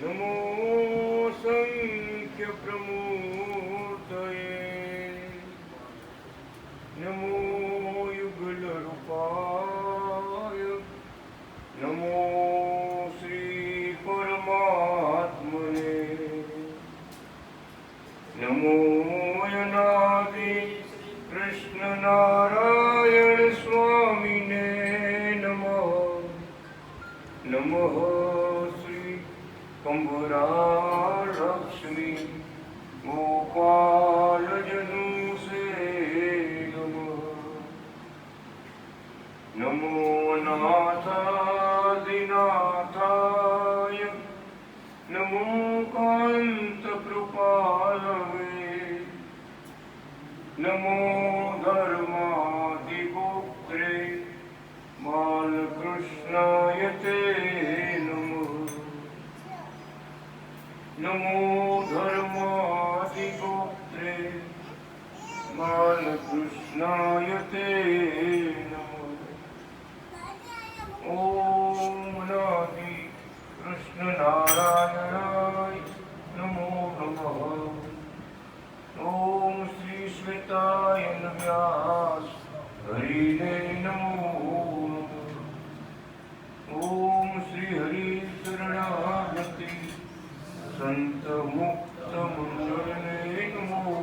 नमो संख्य प्रमूर्तये नमो युगल रूपाय नमो श्री परमात्मने नमो अनादि कृष्ण नारायण स्वामिने नमः नमः श्री कंबरा लक्ष्मी गोपाल जनु से नमो नाथादिनाथाय नमो कांत कृपालवे नमो धर्मादिगोत्रे बालकृष्णाय ते नमो धर्मादिगोत्रे बालकृष्णाय ते ओम नादि कृष्ण नारायणाय नमो नमः ओम श्री श्वेताय व्यास हरिने नमो ओम श्री हरि शरणागति संत मुक्त मंगलने नमो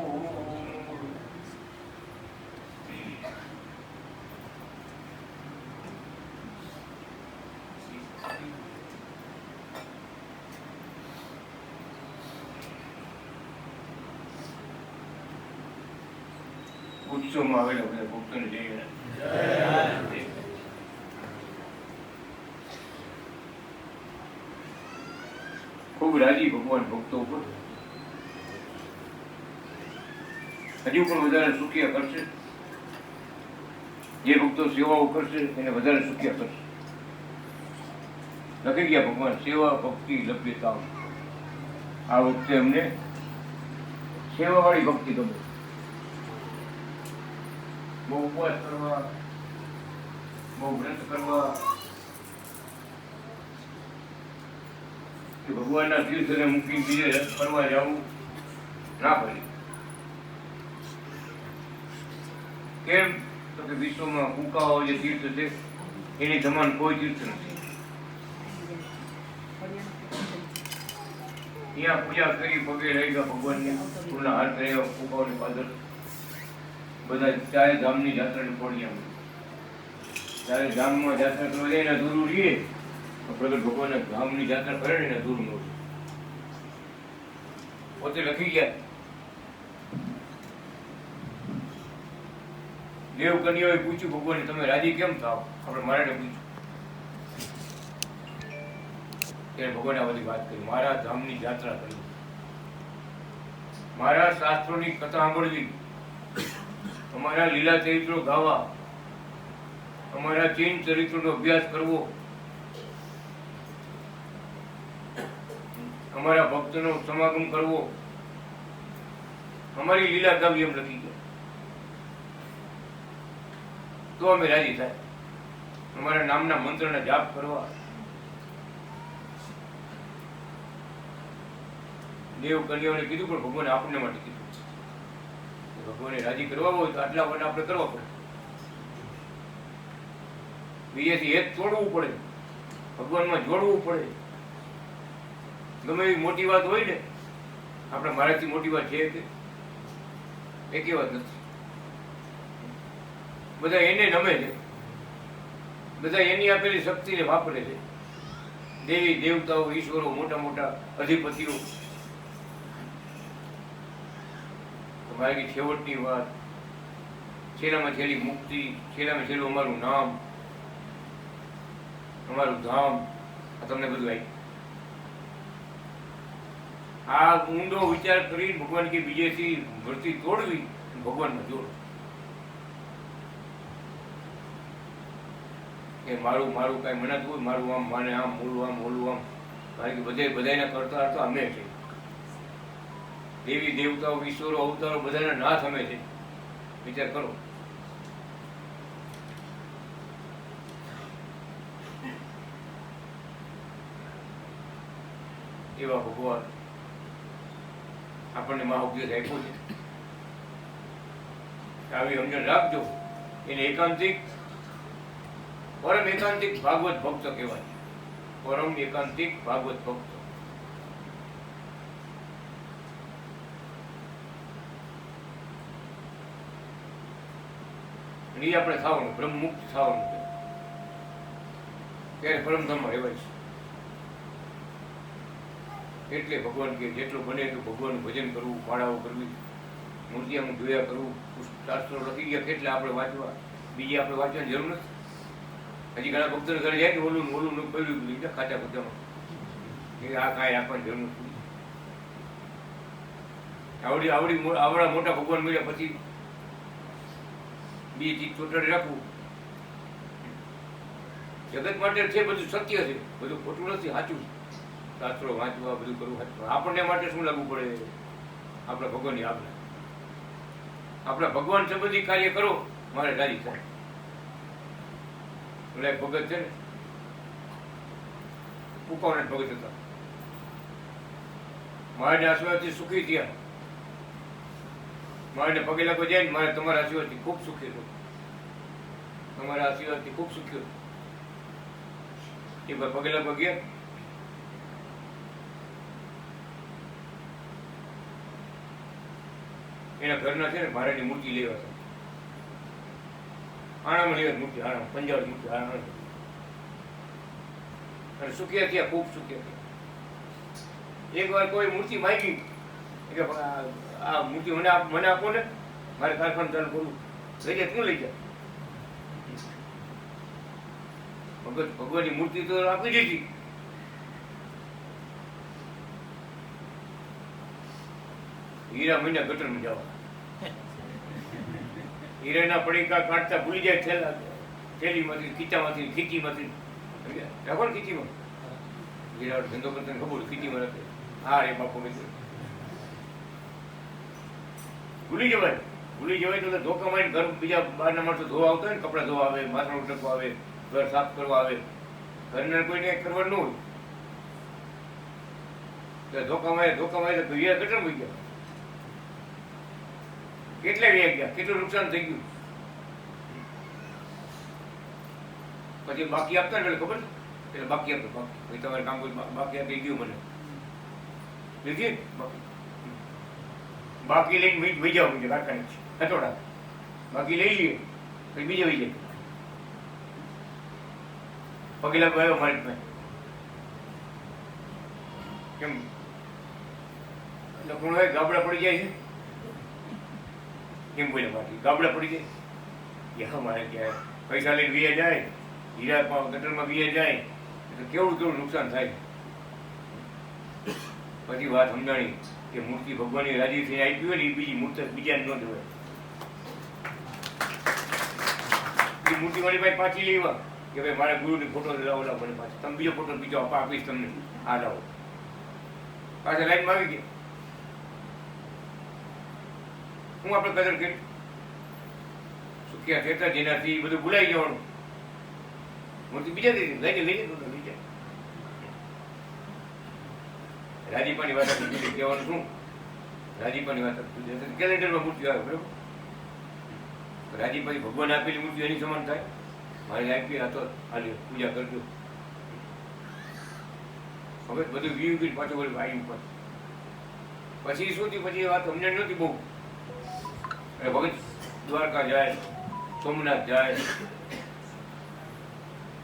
ઉત્સવમાં આવેલા બધા ભક્તોને જય ખૂબ રાજી ભગવાન ભક્તો ઉપર હજુ પણ વધારે સુખિયા કરશે. જે ભક્તો સેવાઓ કરશે એને વધારે સુખિયા કરશે. લખી ગયા ભગવાન સેવા ભક્તિ લભ્યતા. આ વખતે અમને સેવાવાળી ભક્તિ ગમે. બહુ ઉપવાસ કરવા, બહુ વ્રત કરવા કે ભગવાનના તીર્થને મૂકી બીજે ફરવા જવું ના પડે. કેમ તો કે વિશ્વમાં કુકાઓ જે તીર્થ છે એની સમાન કોઈ તીર્થ નથી. ત્યાં પૂજા કરી પગે રહી ગયા ભગવાનને પૂર્ણ હાથ રહ્યા કુકાઓની પાદર બધા ચારે ધામની જાત્રાની પોળિયા. ચારે ધામમાં જાત્રા કરવા જાય ને દૂર રહીએ પ્રગટ ભગવાન ધામની જાત્રા કરે ને દૂર નો પોતે લખી ગયા. દેવ કન્યાએ પૂછ્યું ભગવાન તમે રાજી કેમ થાવ? આપણે મારાને પૂછ્યું ત્યારે ભગવાને આ બધી વાત કરી. મારા ધામની જાત્રા કરી, મારા શાસ્ત્રોની કથા સાંભળવી, અમારા લીલા ચરિત્રો ગાવા, અમારા ચીન ચરિત્રનો અભ્યાસ કરવો, અમારા ભક્તનો સમાગમ કરવો, અમારી લીલા ગાવી એમ લખી ગયા. તો અમે રાજી થાય. અમારા નામના મંત્રના જાપ કરવા. દેવ કન્યાઓને કીધું પણ ભગવાને આપણને માટે કીધું. ભગવાને રાજી કરવા હોય તો આટલા માટે આપણે કરવા પડે. બીજેથી એક તોડવું પડે, ભગવાનમાં જોડવું પડે. ગમે એવી મોટી વાત હોય ને, આપણે મારાથી મોટી વાત છે કે એકે વાત નથી. બધા એને નમે છે, બધા એની આપેલી શક્તિને વાપરે છે. દેવી દેવતાઓ, ઈશ્વરો, મોટા મોટા અધિપતિઓ. મારી છેવટની વાત, છેલ્લામાં છેલ્લી મુક્તિ, છેલ્લામાં છેલ્લું અમારું નામ, અમારું ધામ, આ તમને બધું આવી. આ ઊંડો વિચાર કરી ભગવાન કે બીજેથી વૃત્તિ તોડવી, ભગવાનમાં જોડ. કે મારું મારું કઈ મનાતું હોય, મારું આમ માને આમ, ઓલું આમ ઓલું આમ, કારણ કે બધે બધાના કરતા હતા અમે છે. દેવી દેવતાઓ, ઈશ્વરો, અવતારો બધાના નાથ અમે છે. વિચાર કરો. એવા ભગવાન આપણને મહાઉપદેશ આપ્યો છે. આવી સમજણ રાખજો. એને એકાંતિક પરમ એકાંતિક ભાગવત ભક્ત કહેવાય. પરમ એકાંતિક ભાગવત ભક્ત. એ આપણે થવાનું, બ્રહ્મ મુક્ત થવાનું છે. ત્યારે પરમધામમાં રહેવાય છે. એટલે ભગવાન કે જેટલું બને એટલું ભગવાનનું ભજન કરવું, માળાઓ કરવી, મૂર્તિઓનું જોયા કરવું. શાસ્ત્રો લખી ગયા કેટલા આપણે વાંચવા, બીજી આપણે વાંચવાની જરૂર નથી. હજી ઘણા ભક્તોને ઘરે જાય કે ઓલું પડ્યું બીજા ખાતા ખોટામાં એ આ કાંઈ રાખવાની જરૂર નથી. આવડા મોટા ભગવાન મળ્યા પછી બે ચીજ ચોટાડી રાખવું. જગત માટે છે બધું સત્ય છે, બધું ખોટું નથી, સાચું. શાસ્ત્રો વાંચવા બધું કરવું સાચું. આપણને માટે શું લાગવું પડે? આપણા ભગવાનની આજ્ઞા. આપણા ભગવાન સંબંધી કાર્ય કરો, મારે રાજી થાય. એટલે ભગત છે ને, ઉકાવને ભગત હતા. મારે આશીર્વાદથી સુખી થયા. મારે પગે લાગો જાય ને, મારે તમારા આશીર્વાદથી ખૂબ સુખી હતો. તમારા આશીર્વાદથી ખૂબ સુખી હતો. એ પગે લાગો ગયા. એના ઘરના છે ને ભારેની મૂર્તિ લેવા હતા. આણામાં લેવા મૂર્તિ, આણા પંજાબ મૂર્તિ, આણા. અને સુખ્યા થયા, ખૂબ સુખ્યા થયા. એક વાર કોઈ મૂર્તિ માંગી કે આ મૂર્તિ મને આપો ને, મારે કારખાનું ચાલુ કરવું. લઈ જાય, શું લઈ જાય? ભગવાનની મૂર્તિ તો આપી દીધી. હીરા મહિના ગટરમાં જવા. હીરાના પડીકા કાઢતા ભૂલી જાય થેલીમાંથી, ખીચામાંથી, ખીચીમાંથી. રાખો ને ખીચીમાં. હીરા ધંધો કરતા ખબર ખીચીમાં રાખે. હા રે બાપુ ભૂલી જવાય. ભૂલી જવાય તો ધોકા મારીને ઘર બીજા બહારના માણસો ધોવા આવતા હોય ને, કપડા ધોવા આવે, માથાનું ઉટકવા આવે, ઘર સાફ કરવા આવે. ઘરના કોઈને કરવાનું ન હોય તો ધોકા મારે તો હીરા ગટર વહી ગયા. કેટલા વ્યા ગયા, કેટલું નુકસાન થઈ ગયું. પછી બાકી આપતા ને ખબર છે, એટલે બાકી આપતો ભાઈ તમારે કામ કર્યું, બાકી આપી ગયું મને લીધી બાકી લઈને વહી જાવ બીજે કારખાને હટોડા બાકી લઈ લઈએ પછી બીજે વહી જાય. પગેલા ગયો મારી પાસે કેમ લોકો ગાબડા પડી જાય છે. કેમ બોલે બાકી ગાબડા પડી જાય મારે ક્યારે પૈસા લઈને વીએ જાય, હીરા ગટરમાં વીએ જાય તો કેવું નુકસાન થાય. પછી વાત સમજાણી કે મૂર્તિ ભગવાનની રાજી થઈ આપી હોય ને એ બીજી મૂર્તિ બીજાને ન જોવાય. એ મૂર્તિ મારી પાસે પાછી લેવા કે ભાઈ મારા ગુરુની ફોટો લાવો મને પાછી, તમે બીજો ફોટો બીજો આપીશ તમને, આ લાવો. પાછા લાઈનમાં આવી ગયા. હું આપણે કદર કરી સુખ્યા થતા જેનાથી બધું ભૂલાઈ જવાનું. મૂર્તિ બીજા લઈ જાય. રાજીપાની વાત કહેવાનું શું? રાજીપાની વાત કેલેન્ડરમાં મૂર્તિ આવે બરોબર. રાજીપાની ભગવાન આપેલી મૂર્તિ એની સમાન થાય. મારે આપી આ તો હાલી પૂજા કરજો. હવે બધું વીવી પાછું બોલે ભાઈ ઉપર. પછી શું થયું? પછી એ વાત સમજણ નહોતી બહુ. અને ભગત દ્વારકા જાય, સોમનાથ જાય,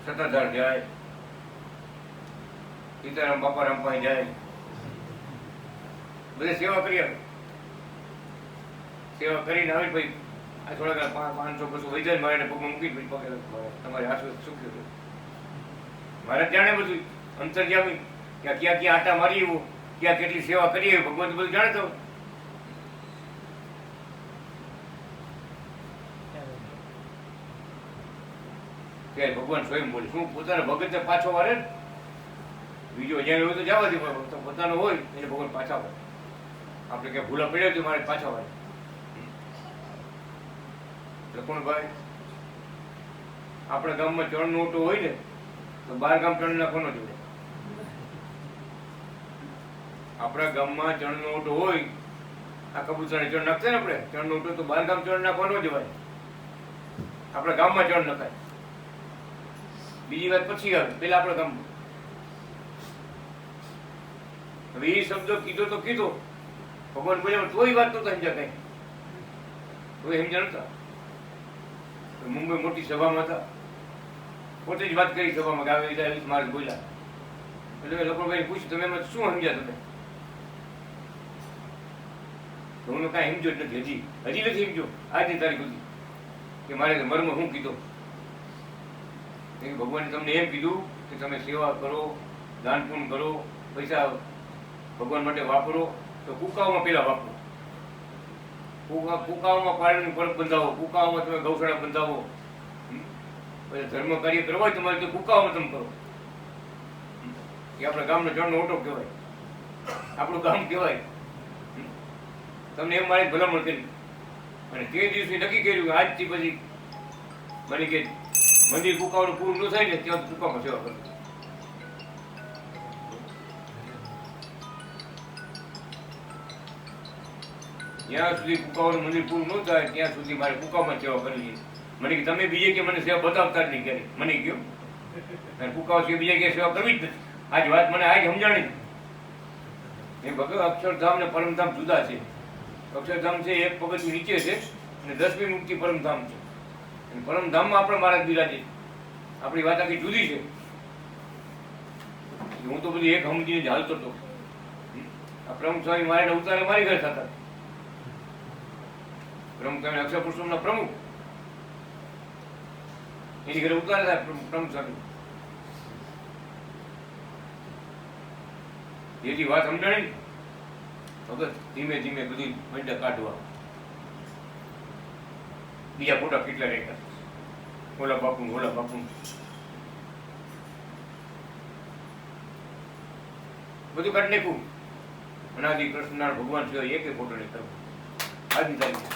સત્તાધાર જાય, સીતારામ બાપારામ પાસે જાય, બધે સેવા કરી આવે. સેવા કરીને આવી પછી આ થોડા 500 બસો વહી જાય મારે પગમાં મૂકી પછી પગે તમારે આશુ શું કર્યું મારે જાણે બધું અંતર જામી ક્યાં ક્યાં ક્યાં આટા મારી એવું ક્યાં કેટલી સેવા કરી ભગવાન બધું જાણતો. ત્યારે ભગવાન સ્વયં બોલે શું પોતાના ભગતને પાછો વારે ને બીજો જ્યાં હોય તો જવા દે પોતાનો હોય એને ભગવાન પાછા વારે. આપણે ક્યાં ભૂલા પડ્યા તો મારે પાછા વારે. લખણભાઈ આપણા ગામમાં ચણનો ઓટો હોય ને તો 12 ગામ ચણ નાખવાનો જોઈએ. આપણા ગામમાં ચણનો ઓટો હોય, આ કબૂતરને ચણ નાખશે ને આપણે ચણનો ઓટો, તો બહાર ગામ ચણ નાખવા ન જવાય, આપણા ગામમાં ચણ નખાય. બીજી વાત પછી આવે, પેલા આપણા ગામમાં. હવે એ શબ્દ કીધો તો કીધો, ભગવાન બોલ્યા તોય વાત નતા સમજ્યા કઈ, તોય સમજ્યા નતા. મુંબઈ મોટી સભામાં હતા, પોતે જ વાત કરી સભામાં કે આવી મારે બોલ્યા, એટલે લોકો પૂછ્યું તમે એમાં શું સમજ્યા તમે? તો હું કાંઈ સમજો જ નથી, હજી નથી સમજો આજની તારીખ સુધી કે મારે મર્મ શું કીધો. ભગવાને તમને એમ કીધું કે તમે સેવા કરો, દાન પુણ્ય કરો, પૈસા ભગવાન માટે વાપરો, તો કુકાઓમાં પેલા વાપરો. કુકાઓમાં પાણીની પરબ બંધાવો, કુકાઓમાં તમે ગૌશાળા બંધાવો. પછી ધર્મ કાર્ય કરવા હોય તમારે તો કુકાઓમાં તમે કરો. એ આપણા ગામનો જણનો ઓટો કહેવાય, આપણું ગામ કહેવાય. તમને એમ મારી ભલામણ કરી અને તે દિવસે નક્કી કર્યું કે આજથી પછી મને કે મંદિર કુકાવાનું પૂરું ન થાય ને ત્યાં કુકામાં સેવા કરવી. જ્યાં સુધી કુકાવાનું મંદિર પૂરું ન થાય ત્યાં સુધી મારે કુકામાં સેવા કરવી. મને કે તમે બીજે કે મને સેવા બતાવતા જ નહીં કરી, મને કહ્યું કુકાઓ છે બીજે કે સેવા કરવી જ નથી. આજ વાત મને આજ સમજાણી. એ ભગવાન અક્ષરધામ ને પરમધામ જુદા છે. અક્ષરધામ છે એક પગથિયું નીચે છે અને 10મી મુક્તિ પરમધામ છે. પરમધામમાં આપણે મહારાજ બિરાજે. આપણી વાત આખી જુદી છે. હું તો બધી એક સમજીને જ હાલતો હતો. આ પ્રમુખ સ્વામી મારે ઉતારે મારી ઘરે થતા. પ્રમુખ સ્વામી અક્ષર પુરુષોત્તમના પ્રમુખ, એની ઘરે ઉતારે થાય પ્રમુખ સ્વામી. એથી વાત સમજાણી વગર ધીમે ધીમે બધી મંડા કાઢવા. બીજા ફોટા કેટલા રહેતા, ઓલા બાપુ બધું કાઢી નાખ્યું. અનાદિ કૃષ્ણ ભગવાન સિવાય એક ફોટો નહીં કરવો આજની તારીખે.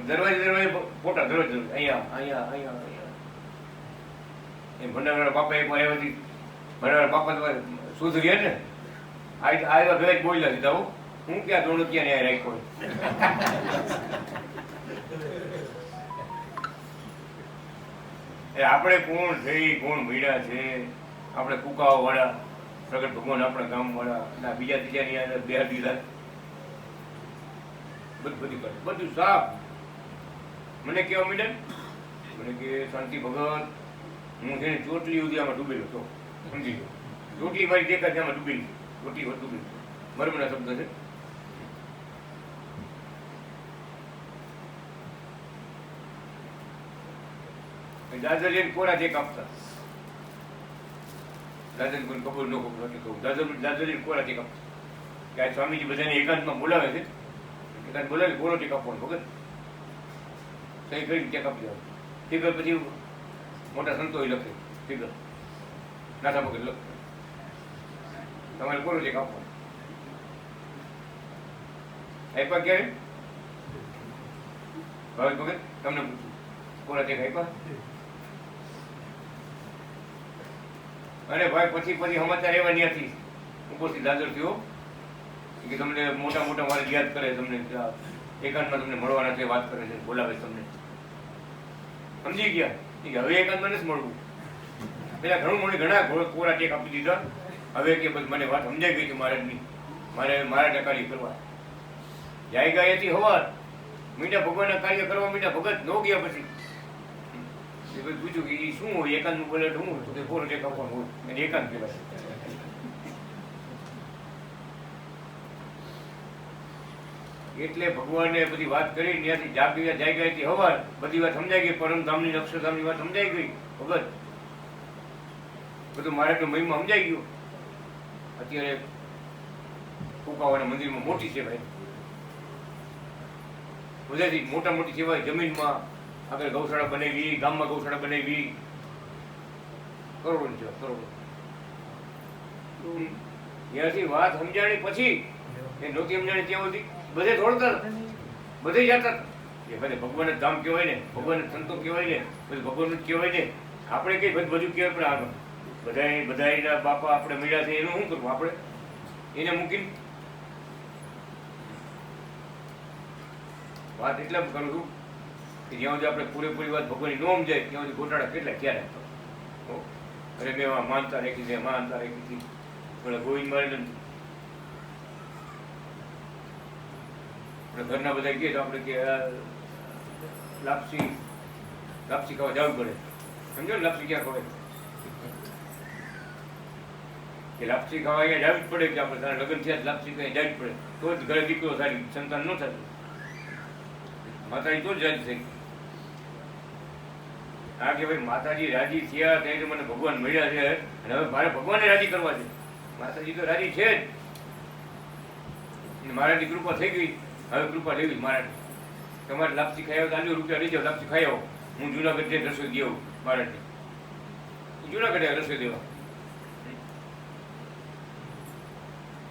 દરવાજે ફોટા દરવાજે અહીંયા એ ભંડારા બાપા એક વાર એવાથી ભંડારા બાપા શુદ્ધ ગયા ને આવ્યા ભેગા બોલ્યા દીધા. હું ક્યાં ધોરણ ક્યાં ન્યાય રાખ્યો. આપણે કોણ છે, કોણ ભીડા છે? આપણે કુકાઓ વાળા, પ્રગટ ભગવાન આપણા ગામ વાળા ના બીજા ત્રીજાની અંદર બે દીધા બધું કરે, બધું સાફ. મને કેવા મીડે, મને કે શાંતિ ભગત હું છે ને ચોટલી સુધી આમાં ડૂબેલો હતો, સમજી ગયો. ચોટલી મારી દેખાય આમાં ડૂબેલી, ચોટલી વધુ ડૂબેલી, મર્મના શબ્દ છે. દાદરજી કોરા જે કાપતા, દાદરજી કોઈ ખબર ન ખબર નથી કહું, દાદરજી કોરા જે કાપતા કે આ સ્વામીજી બધાને એકાંતમાં બોલાવે છે, એકાંત બોલાવે કોરો જે કાપવાનો ભગત સહી કરીને ત્યાં કાપી દેવાનું. ફિગર પછી મોટા સંતો લખે ફિગર, નાના ભગત લખે તમારે કોરો જે કાપવાનો. આપ્યા ક્યારે ભાવેશ ભગત તમને પૂછું, કોરા જે આપ્યા? અરે ભાઈ પછી સમાચાર એવા ત્યાંથી ઉપરથી દાદર થયો કે તમને મોટા મોટા મારે યાદ કરે, તમને એકાંતમાં તમને મળવાના છે, વાત કરે છે, બોલાવે તમને. સમજી ગયા કે હવે એકાંતમાં નથી મળવું. પેલા ઘણા કોરા ટેક આપી દીધા. હવે કે બસ મને વાત સમજાઈ ગઈ છે મહારાજની, મારે મારા ટકાલી કરવા જાય ગયા હતી. હવાર મીઠા ભગવાનના કાર્ય કરવા મીઠા ભગત ન ગયા. પછી પૂછ્યું કે એ શું હોય, એકાંત નું બોલે હું કોરો ટેક આપવાનું હોય, એને એકાંત કહેવાય. એટલે ભગવાને બધી વાત કરી, ત્યાંથી જાય ગઈ હવાર બધી વાત સમજાઈ ગઈ, પરમધામની અક્ષરધામની વાત સમજાઈ ગઈ. ભગત બધું મારે તો મહિમા સમજાઈ ગયું. અત્યારે કુકાવાના મંદિરમાં મોટી સેવા, બધાથી મોટા મોટી સેવા જમીનમાં આગળ ગૌશાળા બનાવી, ગામમાં ગૌશાળા બનાવી, કરોડોની સેવા, કરોડો. ત્યાંથી વાત સમજાણી પછી એ નહોતી સમજાણી ત્યાં સુધી બધે દોડતા, બધે જતા. એ બધે ભગવાન જ ધામ કહેવાય ને, ભગવાન સંતો કહેવાય ને, બધું ભગવાન જ કહેવાય ને. આપણે કઈ બધું કહેવાય પણ આગળ બધાના બાપા આપણે મળ્યા છે એનું શું કરવું આપણે? એને મૂકીને વાત એટલે કરું છું કે જ્યાં સુધી આપણે પૂરેપૂરી વાત ભગવાનની નોમ જાય ત્યાં સુધી ગોટાળા કેટલા ક્યારે અરે મેં માનતા રાખી છે માનતા રાખી હતી પેલા ગોવિંદ મારે ઘરના બધા કહે તો આપણે કે લાપસી ખાવા જવું પડે. સમજો ને લાપસી ક્યાં ખવાય કે લાપસી ખાવા અહીંયા જવું જ પડે કે આપણે તારા લગ્ન થયા લાપસી કઈ જવું જ પડે તો જ ઘરે દીકરો સારી સંતાન ન થતું. માતાજી તો જ રાજી થઈ. હા કે ભાઈ માતાજી રાજી થયા ત્યારે મને ભગવાન મળ્યા છે અને હવે મારે ભગવાનને રાજી કરવા છે. માતાજી તો રાજી છે જ. મારાની કૃપા થઈ ગઈ, હવે કૃપા લેવી મારા. તમારે લાપસી ખાઈ આવો તો ₹50 લઈ જાઓ, લાપસી ખાઈ આવો. હું જુનાગઢ જઈને રસોઈ દઈ આવું મારાથી. જુનાગઢે રસોઈ દેવા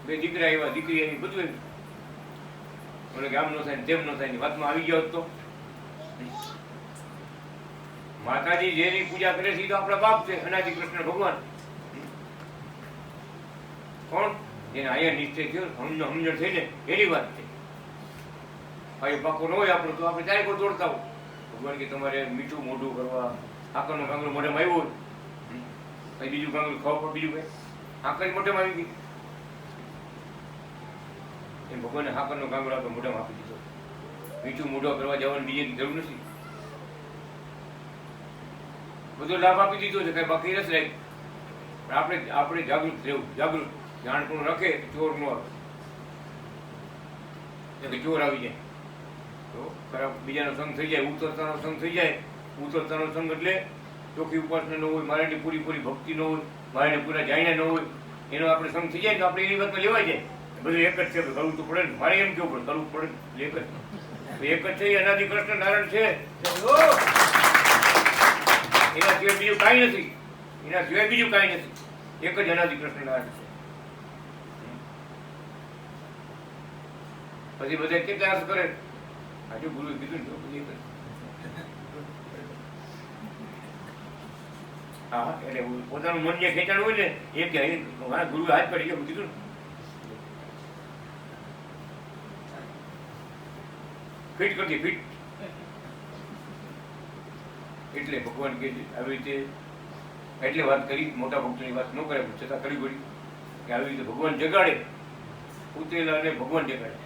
બે દીકરા આવ્યા, દીકરી આવી, બધું મને કે આમ ન થાય તેમ ન થાય વાતમાં આવી ગયો તો. માતાજી જેની પૂજા કરે છે તો આપણા બાપ છે, અનાદિ કૃષ્ણ ભગવાન. કોણ? જેને અહીંયા નિશ્ચય થયો સમજણ થઈને એની વાત છે. ભાઈ પાકો ન હોય આપણું તો આપણે ચારે કોઈ દોડતા હોય. ભગવાન કે તમારે મીઠું મોઢું કરવા, આકરનું કાંગરું મોઢામાં આવ્યું હોય, બીજું કાંગરું ખાવ પણ બીજું કઈ આકર મોઢામાં આવી ગઈ. એ ભગવાને હાકરનો કાંગરો આપણે મોઢામાં આપી દીધો. મીઠું મોઢો કરવા જવાની બીજેની જરૂર નથી. બધો લાભ આપી દીધો છે, કઈ બાકી નથી રહી. આપણે જાગૃત રહેવું. જાગૃત જાણપણું રાખે ચોર નો આવે. ચોર આવી જાય તો ખરાબ બીજાનો સંગ થઈ જાય, ઉતરતાનો સંગ થઈ જાય. ઉતરતાનો સંગ એટલે ચોખ્ખી ઉપાસના ન હોય, મારાની પૂરી ભક્તિ ન હોય, મારાને પૂરા જાણ્યા ન હોય, એનો આપણે સંગ થઈ જાય તો આપણે એની વાતમાં લેવાય જાય. બધું એક જ છે, કરવું તો પડે ને. મારે એમ કેવું પડે, કરવું પડે એક જ છે. અનાદિ કૃષ્ણ નારાયણ છે, એના સિવાય બીજું કાંઈ નથી. એના સિવાય બીજું કાંઈ નથી. એક જ અનાદિ કૃષ્ણ નારાયણ છે. પછી બધા કેટલા અર્થ કરે? આજુ ગુરુ કીધું ને પછી હા, એટલે પોતાનું મન જે ખેંચાણ હોય ને એ કે મારા ગુરુ હાથ પડી ગયો કીધું ને ફિટ કરતી ફિટ. એટલે ભગવાન કે આવી રીતે એટલે વાત કરી, મોટા ભક્તોની વાત ન કરે છતાં કરી પડી કે આવી રીતે ભગવાન જગાડે. ઉતરેલા અને ભગવાન જગાડે.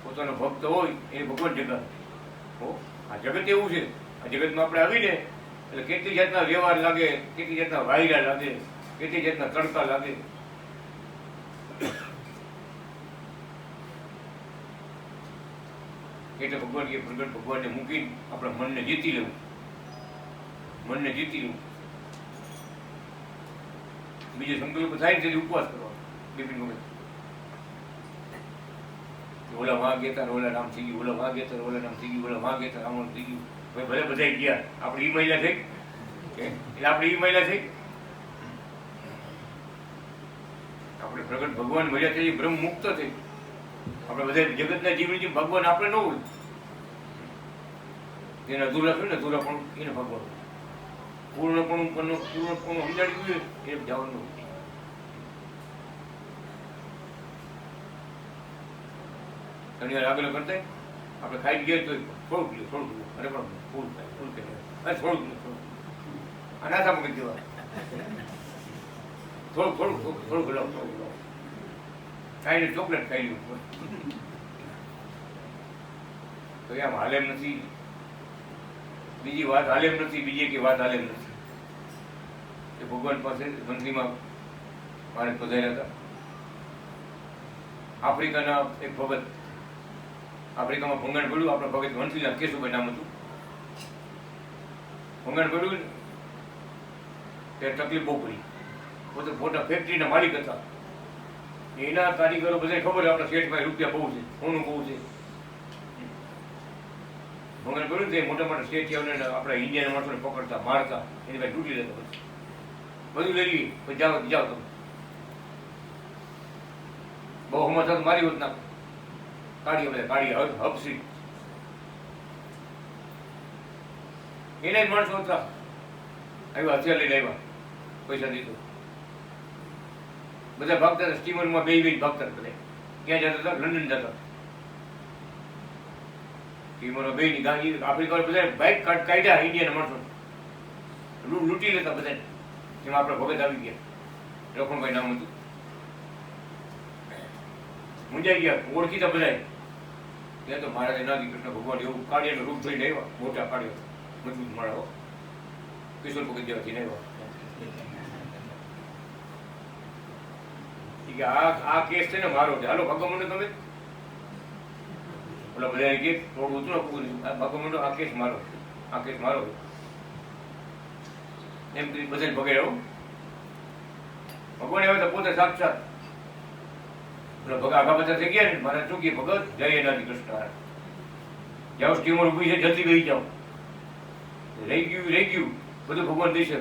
પોતાનો ભક્ત હોય એ ભગવાન જગાડે. આ જગત એવું છે. આ જગતમાં આપણે આવીને એટલે કેટલી જાતના વ્યવહાર લાગે, કેટલી જાતના વાયરા લાગે, કેટલી જાતના તડકા લાગે. એટલે ભગવાન કે પ્રગટ ભગવાનને મૂકીને આપણા મનને જીતી લેવું. મનને જીતી લેવું. બીજો સંકલ્પ થાય ને તેથી ઉપવાસ કરવાનો. બિપિન ભગત ઓલા માં ગયા હતા, ઓલા નામ થઈ ગયું, ઓલા માં ગયા હતા, ઓલા નામ થઈ ગયું, ઓલા માં ગયા હતા, રાવણ થઈ ગયું. ભાઈ ભલે બધા ગયા, આપણે ઈ મહિલા થઈ એટલે આપણે ઈ મહિલા થઈ. આપણે પ્રગટ ભગવાન મળ્યા થઈ, બ્રહ્મ મુક્ત થઈ. આપણે બધા જગતના જીવન ભગવાન આપણે ન હોય. જેને અધૂરા થયું ને અધૂરા પણ એને ભગવાન પૂર્ણપણું સમજાડી ગયું એ જવાનું. ઘણી વાર આગળ કરતા આપણે ખાઈ ગયા તો થોડુંક લ્યો અરે પણ ફૂલ થાય થોડુંક અનાથા પકડી દેવા થોડુંક લો ખાઈને ચોકલેટ ખાઈ લ્યું તો આમ હાલે એમ નથી. બીજી વાત હાલે એમ નથી, બીજી એક વાત હાલે એમ નથી. એ ભગવાન પાસે મંત્રીમાં મારે પધાર્યા હતા. આફ્રિકાના એક ભગત, આફ્રિકામાં ભંગાણ પડ્યું. આપણા ભગત વંશીના કેશુભાઈ નામ હતું. ભંગાણ પડ્યું ત્યારે તકલીફ બહુ પડી. પોતે મોટા ફેક્ટરીના માલિક હતા. એના કારીગરો બધા ખબર આપણા શેઠભાઈ રૂપિયા બહુ છે, સોનું બહુ છે. ભંગાણ પડ્યું તે મોટા મોટા શેઠિયાઓને આપણા ઇન્ડિયાના માણસોને પકડતા, મારતા, એની ભાઈ તૂટી લેતા. પછી બધું લઈ લઈએ, પછી જાઓ તમે. બહુ હમણાં સાથે મારી હોત ના કાઢી હબસી એના જ માણસો હતા. આવ્યા હથિયાર લઈને આવ્યા. તો પૈસા દીધો. બધા ભાગતા હતા સ્ટીમરમાં, બે ભાગતા હતા બધા. ક્યાં જતા હતા? લંડન જતા. સ્ટીમરમાં બે ની ગાડી આફ્રિકા બધા બાઇક કાઢ્યા ઇન્ડિયાના માણસો લૂંટી લેતા બધા. જેમાં આપણા ભગત આવી ગયા, લખણભાઈ નામ હતું. મુંજાઈ ગયા, ઓળખીતા બધા. ત્યાં તો મહારાજ નાગી કૃષ્ણ ભગવાન એવું કાળિયાનું રૂપ ધોઈને આવ્યા, મોટા કાળિયો મજબૂત માળાઓ કિશોર ભગત જેવાથી આવ્યા. આ કેસ છે ને મારો છે, હાલો ભગવાન તમે ઓલા બધા કે થોડું ઉતરો ભગવાન આ કેસ મારો છે, આ કેસ મારો છે એમ કરી બધાને ભગાડ્યો. ભગવાન આવ્યા તો પોતે સાક્ષાત આગા બધા થઈ ગયા ને મારા શું કે ભગત જય એનાથી કૃષ્ણ જાઓ સ્ટીમર ઉભી છે જલ્દી ગઈ જાઓ. રહી ગયું બધું ભગવાન દેશે.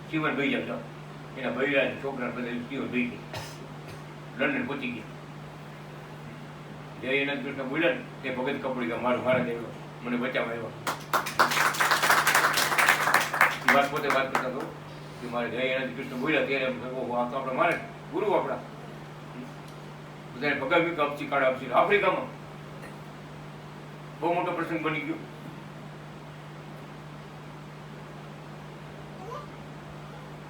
સ્ટીમર ગઈ જાઓ એના બૈરા છોકરા બધા સ્ટીમર ગઈ ગઈ લંડન પહોંચી ગયા. જય એનાથી કૃષ્ણ બોલ્યા ને તે ભગત કપડી ગયા મારું મારા દેવ મને બચાવવા આવ્યા. વાત પોતે વાત કરતા હતો કે મારે જય એનાથી કૃષ્ણ બોલ્યા ત્યારે આ તો આપણે મારે ગુરુ આપણા બધાને ભગાવી કે અપચી કાઢે અપચી. આફ્રિકામાં બહુ મોટો પ્રસંગ બની ગયો.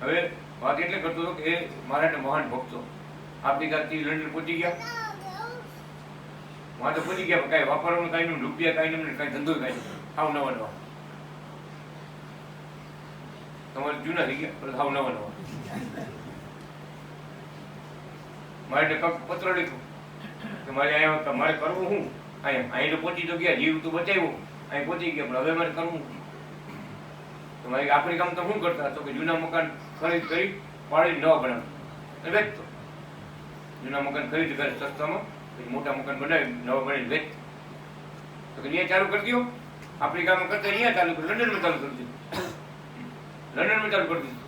હવે વાત એટલે કરતો હતો કે મારા મહાન ભક્તો આફ્રિકાથી લંડન પહોંચી ગયા. વાં તો પહોંચી ગયા, કાંઈ વાપરવાનું કાંઈ નહીં, રૂપિયા કાંઈ નહીં, કાંઈ ધંધો કાંઈ નહીં, હાવ નવા નવા. તમારે જૂના થઈ ગયા, હાવ નવા નવા. મારે પત્ર લીધું કે મારે અહીંયા મારે કરવું શું? અહીં તો પહોંચી તો ગયા, જીવ તો બચાવ્યો, અહીં પહોંચી ગયા, પણ હવે મારે કરવું તો મારે આફ્રિકામાં તો શું કરતા તો કે જૂના મકાન ખરીદ કરી પાડી નવા બનાવે વેચતો. જૂના મકાન ખરીદ કરે સસ્તામાં, પછી મોટા મકાન બનાવી નવા બનાવીને વેચતો. તો કે અહીંયા ચાલુ કરી દો. આફ્રિકામાં કરતા અહીંયા ચાલુ કર્યું, લંડનમાં ચાલુ કરી દીધું, લંડનમાં ચાલુ કરી દીધું.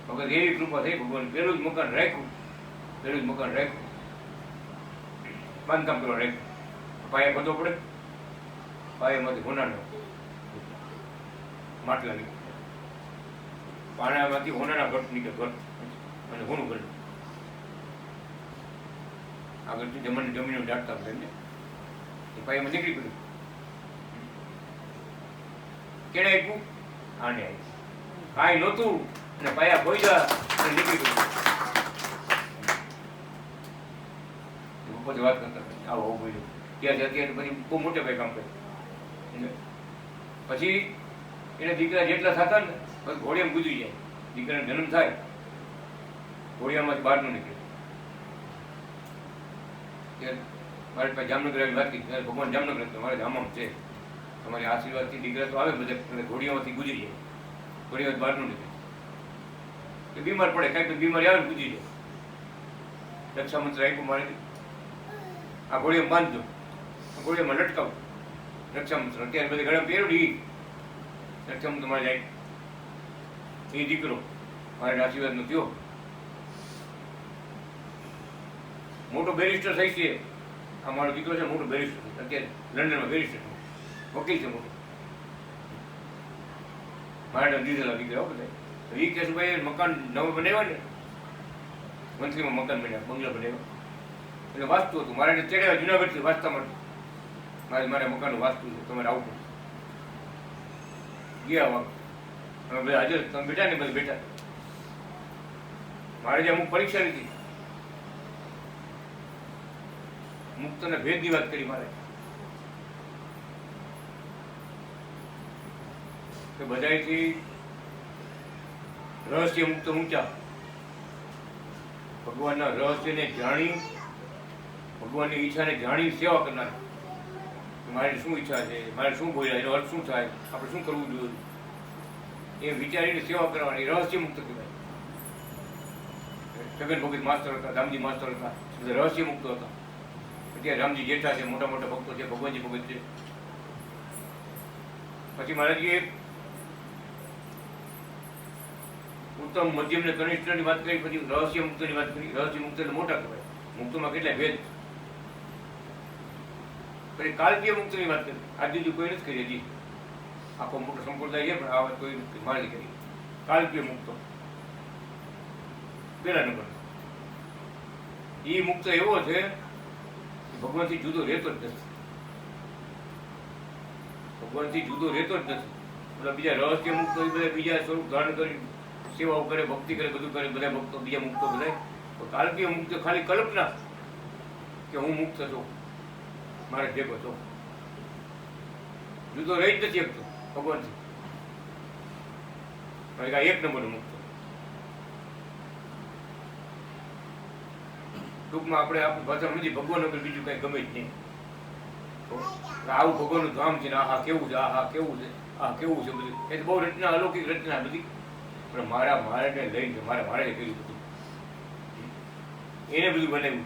વખત એવી કૃપા થઈ ભગવાન. પેલું જ મકાન રાખ્યું, બાંધકામ કરવા રાખ્યું. પાયા બધો પડે, પાયામાંથી હોનાનો માટલા નીકળે, પાણામાંથી હોનાના ઘટ નીકળે, ઘટ અને હોનું કરે. આગળથી જમીન ઢાંકતા થઈને એ પાયામાં નીકળી પડ્યું. કેને આપ્યું? આને આપ્યું. કાંઈ નહોતું અને પાયા ખોઈ અને નીકળી પડ્યું. પછી વાત કરતા આવો હોવું બોલ્યું ત્યાં અત્યારે પછી બહુ મોટે ભાઈ કામ કરે. પછી એના દીકરા જેટલા થતા ને પછી ઘોડિયામાં ગુજરી જાય. દીકરાનો જન્મ થાય ઘોડિયામાંથી બહાર ન નીકળે. મારે પાસે જામનગર આવી વાત કરી, ભગવાન જામનગર મારે ધામમ છે, તમારી આશીર્વાદથી દીકરા તો આવે બધા ઘોડિયામાંથી ગુજરી જાય, ઘોડિયામાંથી બહાર ન નીકળે. બીમાર પડે, કાંઈક બીમારી આવે ને ગુજરી જાય. રક્ષામંત્ર આપ્યું મારે, આ ઘોડીયામાં બાંધજો, ઘોડીયામાં લટકાવું રક્ષામંત્ર. અત્યારે બધી ગળા પહેરડી રક્ષામંત્ર મારે જાય. એ દીકરો મારે આશીર્વાદ નો થયો, મોટો બેરિસ્ટર થઈ છે. આ મારો દીકરો છે મોટો બેરિસ્ટર, અત્યારે લંડનમાં બેરિસ્ટર વકીલ છે મોટો. મારા દીધેલા દીકરા બધા. એ કેશુભાઈ મકાન નવું બનાવ્યા ને, મંત્રીમાં મકાન બન્યા, બંગલા બનાવ્યા, એટલે વાસ્તુ હતું. મારે ચડ્યા જુનાગઢથી વાંચતા માટે મારે મકાનનું વાસ્તુ છે, તમારે આવું પડે. ગયા વાગ અમે બધા હાજર, તમે બેઠા ને બધા બેઠા. મારે જે અમુક પરીક્ષા લીધી, મુક્તને ભેદની વાત કરી મારે કે બધાથી રહસ્ય મુક્ત ઊંચા. ભગવાનના રહસ્યને જાણી, ભગવાનની ઈચ્છાને જાણી સેવા કરનાર. મારી શું ઈચ્છા છે, મારે શું બોલ્યા, એનો અર્થ શું થાય, આપણે શું કરવું જોઈએ એ વિચારીને સેવા કરવાની રહસ્ય મુક્ત કહેવાય. છગન ભગત માસ્તર હતા, રામજી માસ્તર હતા, બધા રહસ્ય મુક્ત હતા. અત્યારે રામજી જેઠા છે, મોટા મોટા ભક્તો છે, ભગવાનજી ભગત છે. પછી મહારાજજીએ ઉત્તમ, મધ્યમ ને કનિષ્ઠની વાત કરી, પછી રહસ્ય મુક્તની વાત કરી. રહસ્ય મુક્ત એટલે મોટા કહેવાય, મુક્તમાં કેટલા ભેદ. પછી કાલ્પીય મુક્તની વાત કરી, આજ સુધી કોઈ નથી કરી હજી. આખો મોટો સંપ્રદાય છે પણ આ વાત કોઈ મારી કરી. કાલ્પિક મુક્ત પેલા નંબર. એ મુક્ત એવો છે ભગવાનથી જુદો રહેતો જ નથી. ભગવાનથી જુદો રહેતો જ નથી. બધા બીજા રહસ્ય મુક્તો બધા બીજા સ્વરૂપ ધારણ કરી સેવાઓ કરે, ભક્તિ કરે, બધું કરે. બધા ભક્તો બીજા મુક્તો બધા કાલ્પિક મુક્ત ખાલી કલ્પના કે હું મુક્ત છું, મારે ભેગો છું. જુદો રહી જ નથી શકતો ભગવાનથી. એક નંબર મુક્ત. ટૂંકમાં આપણે આપણી ભાષા સમજી ભગવાન વગર બીજું કઈ ગમે જ નહીં. આવું ભગવાનનું ધામ છે ને આ કેવું છે, આ કેવું છે, આ કેવું છે, બધું એ તો બહુ રચના, અલૌકિક રચના બધી. પણ મારે લઈને મારે કર્યું બધું. એને બધું બનાવ્યું.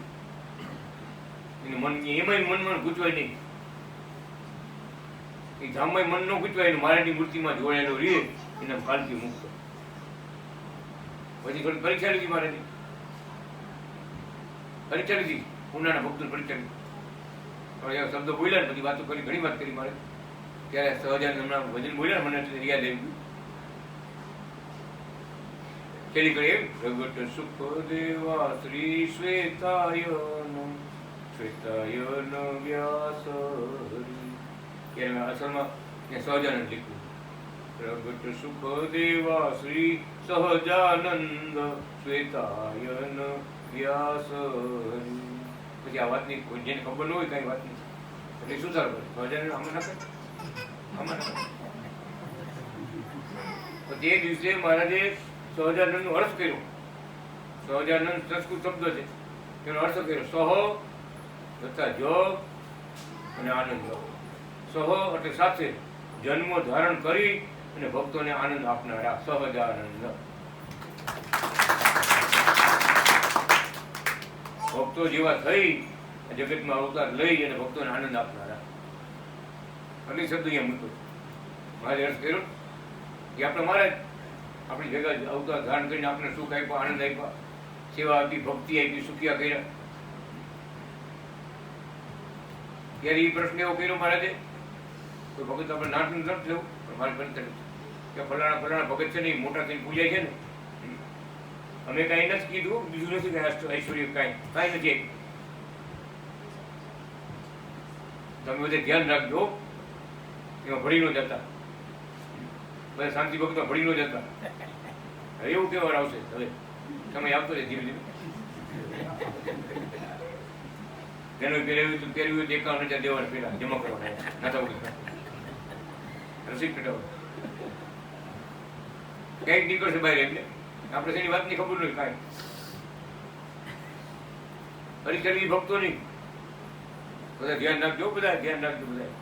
એનું મન એમાં મનમાં ગૂંચવાય નહીં. એ ધામમાં મન ન ગૂંચવાય. એનું મારાની મૂર્તિમાં જોડાયેલો રહે એના કાલ્પિક મુક્ત. પછી થોડી પરીક્ષા લીધી મારાની. પરીક્ષા લીધી પૂર્ણાના ભક્તોની પરીક્ષા લીધી. શબ્દો બોલ્યા ને બધી વાતો કરી, ઘણી વાત કરી મારે. ત્યારે સહજાનંદ હમણાં ભજન બોલ્યા મને એટલે યાદ આવી ગયું. છેલ્લી કરી એમ પ્રગટ સુખ દેવા શ્રી શ્વેતાયન શ્વેતાયન વ્યાસ. ત્યારે અસલમાં સહજાનંદ લીધું. પ્રગટ સુખ દેવા શ્રી સહજાનંદ શ્વેતાયન વ્યાસ. પછી આ વાતની કોઈ જેને ખબર ન હોય કઈ વાતની એટલે શું સારું કરે સહજાનંદ આમાં ના કરે. તે દિવસે મહારાજે સહજાનંદનો અર્થ કર્યો. સહજાનંદ સંસ્કૃત શબ્દ છે, તેનો અર્થ કર્યો સહ તથા જ અને આનંદ. સહ એટલે સાથે, જન્મ ધારણ કરી અને ભક્તોને આનંદ આપનારા સહજાનંદ. ભક્તો જેવા થઈ જગતમાં અવતાર લઈ અને ભક્તોને આનંદ આપનારા. એટલે શબ્દ અહીંયા મૂકો. મારે અર્થ કર્યો કે આપણે મારે આપણી ભેગા અવતાર ધારણ કરીને આપણે સુખ આપ્યા, આનંદ આપ્યા, સેવા આપી, ભક્તિ આપી, સુખિયા કર્યા. ત્યારે એ પ્રશ્ન એવો કર્યો મહારાજે, કોઈ ભગત આપણે નાટનું નથી લેવું, પણ મારે બનતા કે ફલાણા ભગત છે ને એ મોટા થઈને પૂજાય છે ને. અમે કાંઈ નથી કીધું, બીજું નથી કઈ ઐશ્વર્ય કાંઈ નથી. તમે બધે ધ્યાન રાખજો, એમાં ભળી ન જતા. બધા શાંતિ ભક્તમાં ભળી ન જતા. એવું કેવા આવશે હવે સમય આવતો રહે ધીમે ધીમે. જેનું પહેર્યું હતું 51,000 દેવાના પેલા જમા કરવાના નતા રસીદ કઢાવવા કઈક નીકળશે બહાર. એટલે આપણે તેની વાતની ખબર નહીં કાંઈ. હરિચરણી ભક્તો નહીં, બધા ધ્યાન રાખજો, બધા ધ્યાન રાખજો બધા.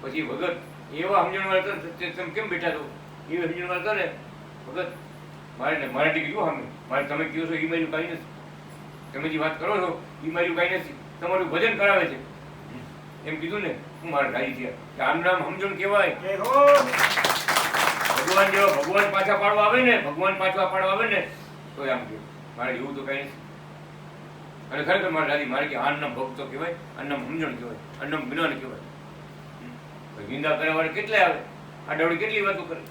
પછી ભગત એવા સમજણવાળા હતા, તમે કેમ બેઠા છો એવા સમજણવાળા હતા ને ભગત. મારાથી કીધું સામે મારે તમે કહો છો એ માર્યું કાંઈ નથી. તમે જે વાત કરો છો એ માર્યું કાંઈ નથી. તમારું ભજન કરાવે છે એમ કીધું ને. હું મારા રાજી થયા કે આનું નામ સમજણ કહેવાય. ભગવાન જેવા ભગવાન પાછા પાડવા આવે ને, ભગવાન પાછા પાડવા આવે ને તો આમ કે મારે એવું તો કઈ નથી. અને ખરેખર મારે રાજી મારે કે આનું નામ ભક્તો કહેવાય, આનું નામ સમજણ કહેવાય, આનું નામ જ્ઞાન કહેવાય. નિંદા કરવા વાળા કેટલાય આવે, આ ડવડી કેટલી વાતો કરે.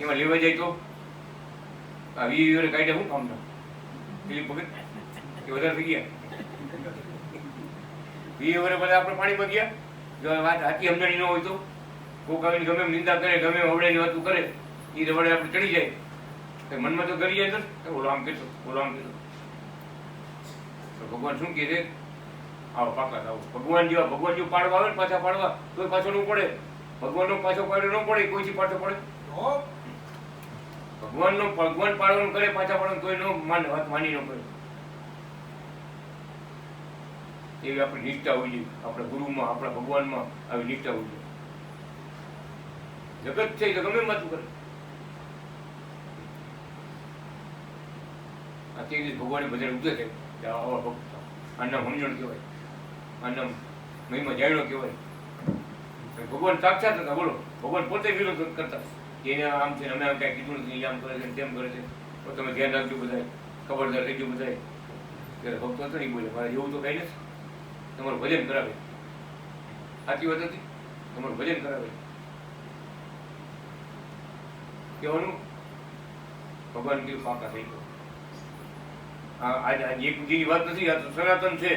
એમાં લેવા જાય તો આ 20 વર્ષ કાઢ્યા શું કામ ના પેલી ભગત કે વધારે થઈ ગયા. 20 વર્ષ બધા આપણે પાણીમાં ગયા. જો વાત હાથી સમજણી ન હોય તો કોક આવીને ગમે એમ નિંદા કરે, ગમે એમ અવડાની વાતું કરે, એ રવડે આપણે ચડી જાય. મનમાં તો કરી જાય તો બોલો આમ કહેશો, બોલો આમ કહેશો. ભગવાન શું કહે છે? આવો પાકા આવો. ભગવાન જેવું પાડવા આવે ને પાછા પાડવા તો પાછો ન પડે. ભગવાનનો પાછો પાડ્યો ન પડે, કોઈથી પાછો પડે. ભગવાન પાડવાનું કરે, પાછા પાડવાનું તોય ન વાત માની ન કરે. એવી આપણી નિષ્ઠા હોવી જોઈએ. આપણા ગુરુમાં, આપણા ભગવાનમાં આવી નિષ્ઠા હોવી જોઈએ. જગત છે તો ગમે વાતું કરે. આ તે દિવસ ભગવાને બધા ઉજે છે કે આવા ભક્ત આના સમજણ કહેવાય, આના મહિમા જાણ્યો કહેવાય. ભગવાન સાક્ષાત હતા. બોલો, ભગવાન પોતે વિરોધ કરતા. એને આમ છે અમે કાંઈ કીધું નથી, આમ કરે છે તેમ કરે છે. તો તમે ધ્યાન રાખજો બધા, ખબરદાર થઈ ગયું બધા. ત્યારે ભક્તો હતો નહીં બોલે મારે એવું તો કઈ નથી. તમારું ભજન કરાવે. સાચી વાત હતી, તમારું ભજન કરાવે. કહેવાનું ભગવાન કેવું પાકા થઈ ગયો. આજે એક બુદ્ધિની વાત નથી, આ તો સનાતન છે.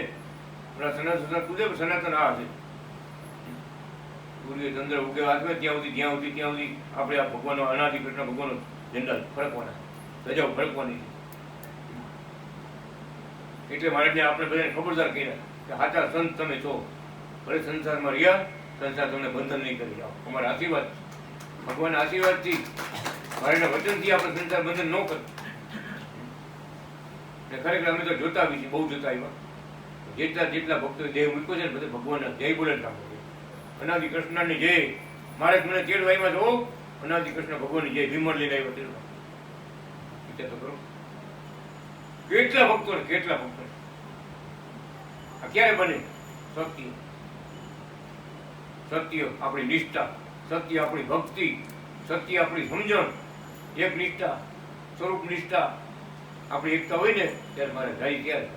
સનાતન કુદે સનાતન આ છે. સૂર્ય ચંદ્ર ઉગે હાથમાં ત્યાં સુધી આપણે આ ભગવાનનો અનાદિ કૃષ્ણ ભગવાનનો ઝંડા ફરકવાના, ધજાઓ ફરકવાની છે. એટલે મહારાજને આપણે બધાને ખબરદાર કર્યા કે સાચા સંત તમે છો. ભલે સંસારમાં રહ્યા, સંસાર તમને બંધન નહીં કરી જાઓ. અમારા આશીર્વાદ, ભગવાનના આશીર્વાદથી, મહારાજના વચનથી આપણે સંસાર બંધન ન કરે. ખરેખર અમે તો જોતા આવી છીએ, બહુ જોતા આવ્યા. જેટલા ભક્તો દેહ મૂક્યો છે ને બધા ભગવાનના જય બોલે કામ કરે. અનાદિ કૃષ્ણની જય. મારે મને તેડવા આવ્યા છો, અનાદિ કૃષ્ણ ભગવાનની જય. ભીમણ લઈને આવ્યો તેડવા. વિચાર તો કરો, કેટલા ભક્તો ને કેટલા ભક્તો. આ ક્યારે બને? સત્ય આપણી નિષ્ઠા, સત્ય આપણી ભક્તિ, સત્ય આપણી સમજણ, એક નિષ્ઠા, સ્વરૂપ નિષ્ઠા આપણી એકતા હોય ને ત્યારે મારે જાય ત્યારે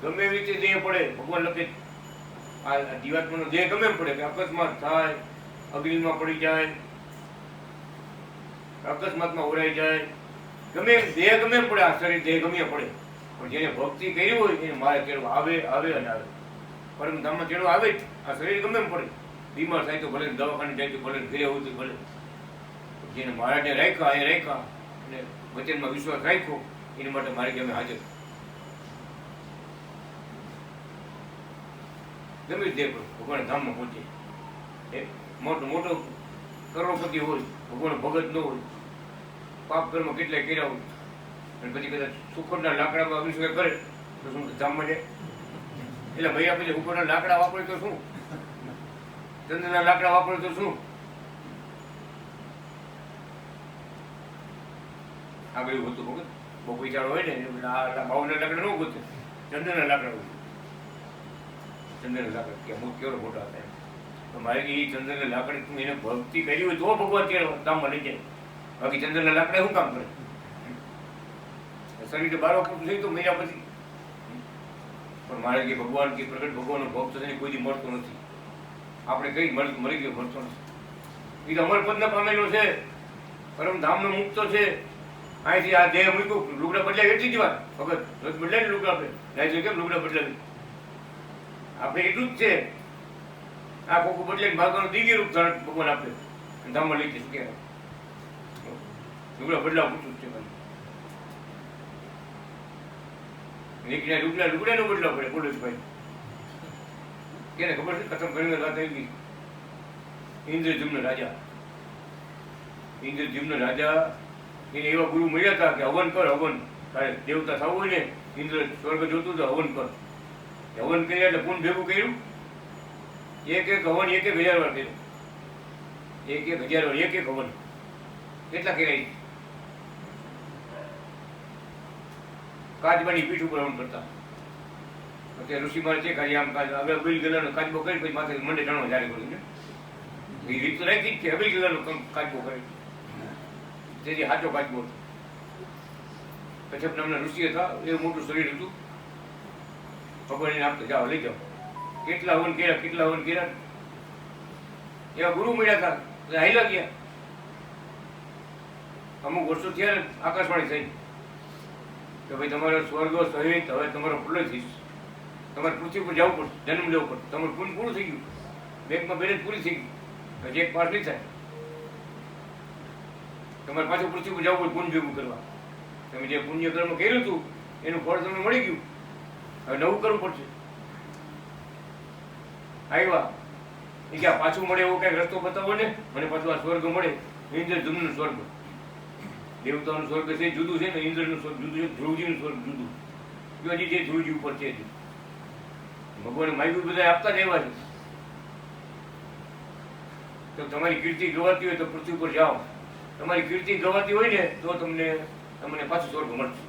ગમે એવી રીતે દેહ પડે. ભગવાન લખે આ જીવાત્માનો દેહ ગમે એમ પડે કે અકસ્માત થાય, અગ્નિમાં પડી જાય, અકસ્માતમાં ઓરાઈ જાય, ગમે એમ દેહ ગમે એમ પડે, આ શરીર દેહ ગમે પડે, પણ જેને ભક્તિ કરી હોય એને મારે તેડવા આવે અને આવે. પરમ ધામમાં તેડવા આવે જ. આ શરીર ગમે એમ પડે, બીમાર થાય તો ભલે, દવાખાને જાય તો ભલે, ઘરે હોય તો ભલે. જેને મહારાજને રાખ્યા એ રાખ્યા અને વચનમાં વિશ્વાસ રાખ્યો એની માટે મારી ગમે હાજર. ગમે તે ભગવાન ધામમાં પહોંચે. મોટો કરોડપતિ હોય, ભગવાન ભગત ન હોય, પાપ કર્મ કેટલાય કર્યા હોય અને પછી કદાચ સુખડના લાકડામાં અભિષેક કરે તો શું ધામમાં જાય? એટલે ભાઈ પછી સુખડના લાકડા વાપરે તો શું, ચંદ્રના લાકડા વાપરે તો શું? આગળ એવું હતું ભગત, બહુ પૈસાળો હોય ને ભાવના લાકડા ન ગોતે, ચંદ્રના લાકડા હોય. ચંદ્રના લાકડા કે અમુક કેવડો મોટા હતા. તો મારે એ ચંદ્રના લાકડા તું એને ભક્તિ કરી હોય તો ભગવાન ત્યારે કામમાં લઈ જાય. બાકી ચંદ્રના લાકડા શું કામ કરે? શરીર બારો પૂરું થઈ તો મહિના પછી. પણ મારે કે ભગવાન કે પ્રગટ ભગવાનનો ભક્ત છે કોઈ દી મળતો નથી. આપણે કઈ મરી ગયો મળતો નથી. એ તો અમર પદના પામેલો છે, પરમ ધામનો મુક્તો છે. અહીંથી આ દેહ મૂક્યું, લુગડા બદલાય એટલી જ વાત. ભગત રોજ બદલાય ને લુગડા, આપણે કેમ લુગડા બદલાવી? આપણે એટલું જ છે. આ કોકું બદલાઈને ભાગવાનું દિવ્ય રૂપ ધારણ ભગવાન આપે ધામમાં લઈ જશે. કે લુગડા બદલાવ પૂછું છે ભાઈ. લુગડા નો બદલાવ પડે. બોલો ભાઈ કેને ખબર છે? કથમ ઘણી વાર વાત આવી ગઈ. ઇન્દ્રજીમ્ન રાજા એને એવા ગુરુ મળ્યા હતા કે હવન કર, હવન તારે દેવતા થવું હોય ને, ઇન્દ્ર સ્વર્ગ જોતું તો હવન કર. હવન કર્યા એટલે પૂન ભેગું કર્યું. એક હવન 1000 વાર કર્યું. 1000 વાર એક હવન કેટલા કર્યા? કાચબાની પીઠ ઉપર હવન કરતા. અત્યારે ઋષિ મારે છે કાજી આમ હવે અબીલ ગલાનો કાચબો કરી પછી માથે મંડે જાણવા જારે કર્યું ને એ રીત તો રાખી જ છે. અબીલ ગલાનો કાચબો કરી તેથી સાચો કાચબો હતો. કચ્છપ નામના ઋષિ હતા, એવું મોટું શરીર હતું. ભગવાન એને આપતા જાઓ લઈ જાઓ. કેટલા હવન કર્યા એવા ગુરુ મળ્યા હતા. હાઈલા ગયા. અમુક વર્ષો થયા ને આકાશવાણી થઈ કે ભાઈ તમારો સ્વર્ગ સહિત હવે તમારો પ્રલય થઈશ, તમારે પૃથ્વી પર જવું પડશે, જન્મ લેવો પડશે. તમારું પુણ્ય પૂરું થઈ ગયું, બેંકમાં બેલેન્સ પૂરી થઈ ગઈ, હજી એક પાસ નહીં થાય. તમારે પાછું પૃથ્વી પર જવું પડે પુણ્ય ભેગું કરવા. તમે જે પુણ્ય કર્મ કર્યું હતું એનું ફળ તમને મળી ગયું, હવે નવું કરવું પડશે. આવ્યા એ ક્યાં પાછું મળે એવો કઈક રસ્તો બતાવો ને, મને પાછું આ સ્વર્ગ મળે. ઇન્દ્રજુમ્નનું સ્વર્ગ, દેવતાનું સ્વર્ગ છે જુદું છે ને, ઇન્દ્રનું સ્વર્ગ જુદું છે, ધ્રુવજીનું સ્વર્ગ જુદું. હજી જે ધ્રુવજી ઉપર છે ભગવાન માગ્યું બધા આપતા જ એવા છે. તો તમારી કીર્તિ ગવાતી હોય તો પૃથ્વી પર જાઓ. તમારી કીર્તિ ગવાતી હોય ને તો તમને પાછું સ્વર્ગ મળશે.